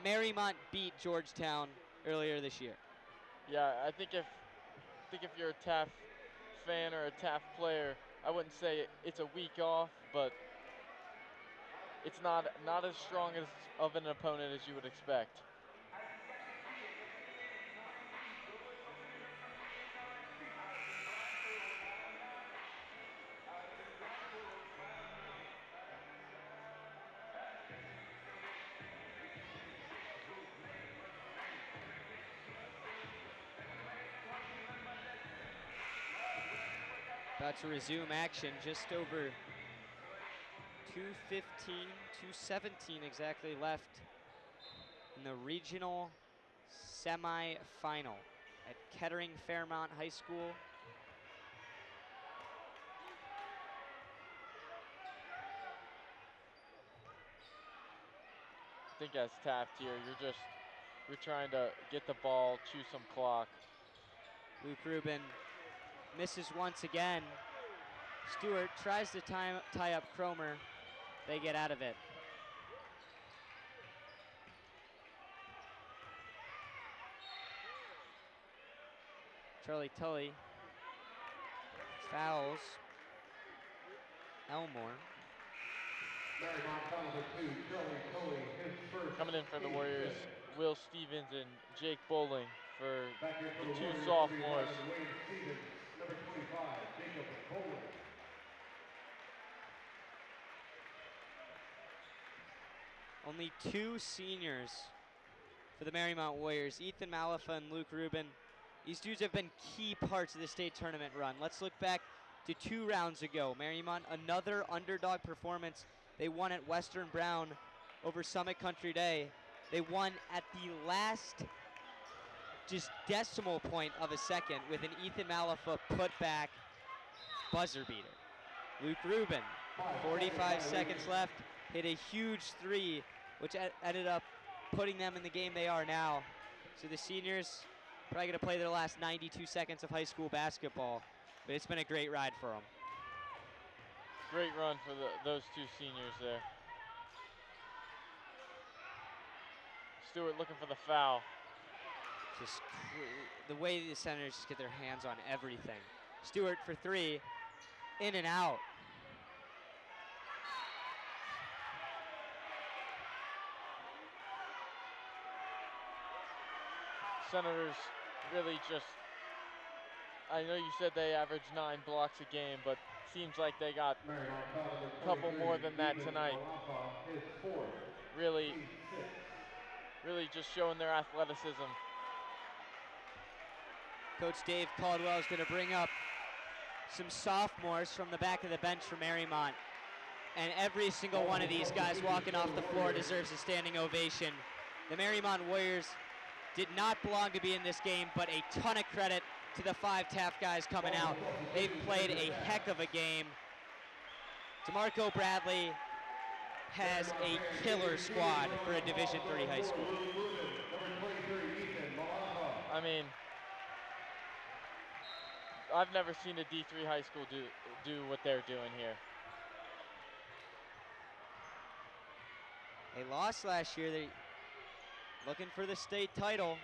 Mariemont beat Georgetown earlier this year. Yeah, I think if you're a Taft fan or a Taft player, I wouldn't say it's a week off, but it's not as strong of an opponent as you would expect. About to resume action, just over 2:15, 2:17 exactly left in the regional semi-final at Kettering Fairmont High School. I think as Taft here, you're trying to get the ball, chew some clock. Luke Rubin misses once again. Stewart tries to tie up Cromer. They get out of it. Charlie Tully fouls Elmore. Coming in for the Warriors, Will Stevens and Jake Bowling for the 2 sophomores. Only 2 seniors for the Mariemont Warriors, Ethan Malifa and Luke Rubin. These dudes have been key parts of the state tournament run. Let's look back to 2 rounds ago. Mariemont, another underdog performance. They won at Western Brown over Summit Country Day. They won at the last just decimal point of a second with an Ethan Malifa putback buzzer beater. Luke Rubin, 45 seconds left, hit a huge 3, which ended up putting them in the game they are now. So the seniors Probably going to play their last 92 seconds of high school basketball, but it's been a great ride for them. Great run for those two seniors there. Stewart looking for the foul. Just the way the Senators just get their hands on everything. Stewart for three, in and out. Senators really just, I know you said they average 9 blocks a game, but seems like they got a couple more than that tonight. Really just showing their athleticism. Coach Dave Caldwell is going to bring up some sophomores from the back of the bench for Mariemont. And every single one of these guys walking off the floor deserves a standing ovation. The Mariemont Warriors did not belong to be in this game, but a ton of credit to the 5 Taft guys coming out. They've played a heck of a game. DeMarco Bradley has a killer squad for a Division III high school. I mean, I've never seen a D3 high school do what they're doing here. They lost last year. They looking for the state title.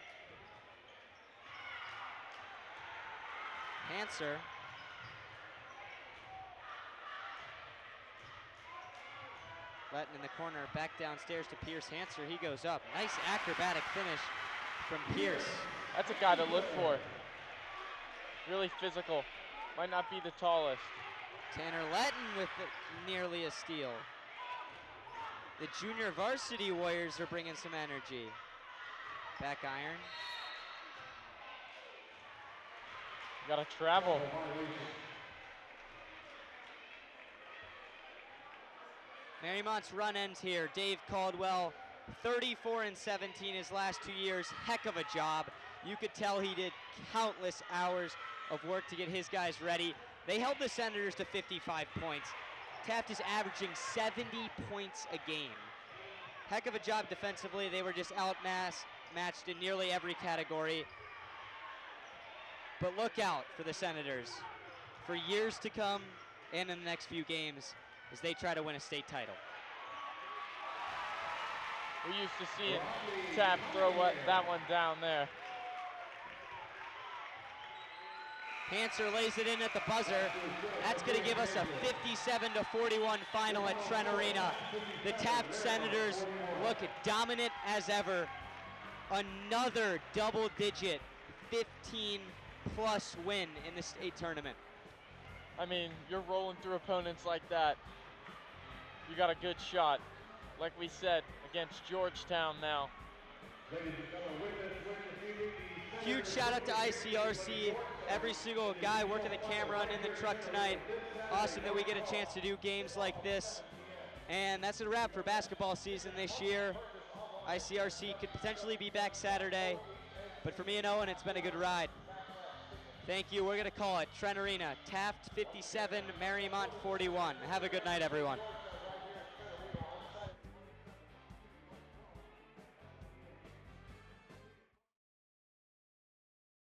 Hanser. Letton in the corner, back downstairs to Pierce Hanser. He goes up. Nice acrobatic finish from Pierce. That's a guy to look for. Really physical. Might not be the tallest. Tanner Letton with nearly a steal. The junior varsity Warriors are bringing some energy. Back iron. Gotta travel. Mariemont's run ends here. Dave Caldwell, 34-17 his last 2 years. Heck of a job. You could tell he did countless hours of work to get his guys ready. They held the Senators to 55 points. Taft is averaging 70 points a game. Heck of a job defensively. They were just outmatched in nearly every category. But look out for the Senators for years to come and in the next few games as they try to win a state title. We're used to seeing Taft throw that one down there. Hanser lays it in at the buzzer. That's going to give us a 57-41 final at Trent Arena. The Taft Senators look dominant as ever. Another double-digit 15-plus win in the state tournament. I mean, you're rolling through opponents like that. You got a good shot. Like we said, against Georgetown now. Huge shout out to ICRC, every single guy working the camera and in the truck tonight. Awesome that we get a chance to do games like this. And that's a wrap for basketball season this year. ICRC could potentially be back Saturday, but for me and Owen, it's been a good ride. Thank you. We're going to call it Trent Arena. Taft 57, Mariemont 41. Have a good night, everyone.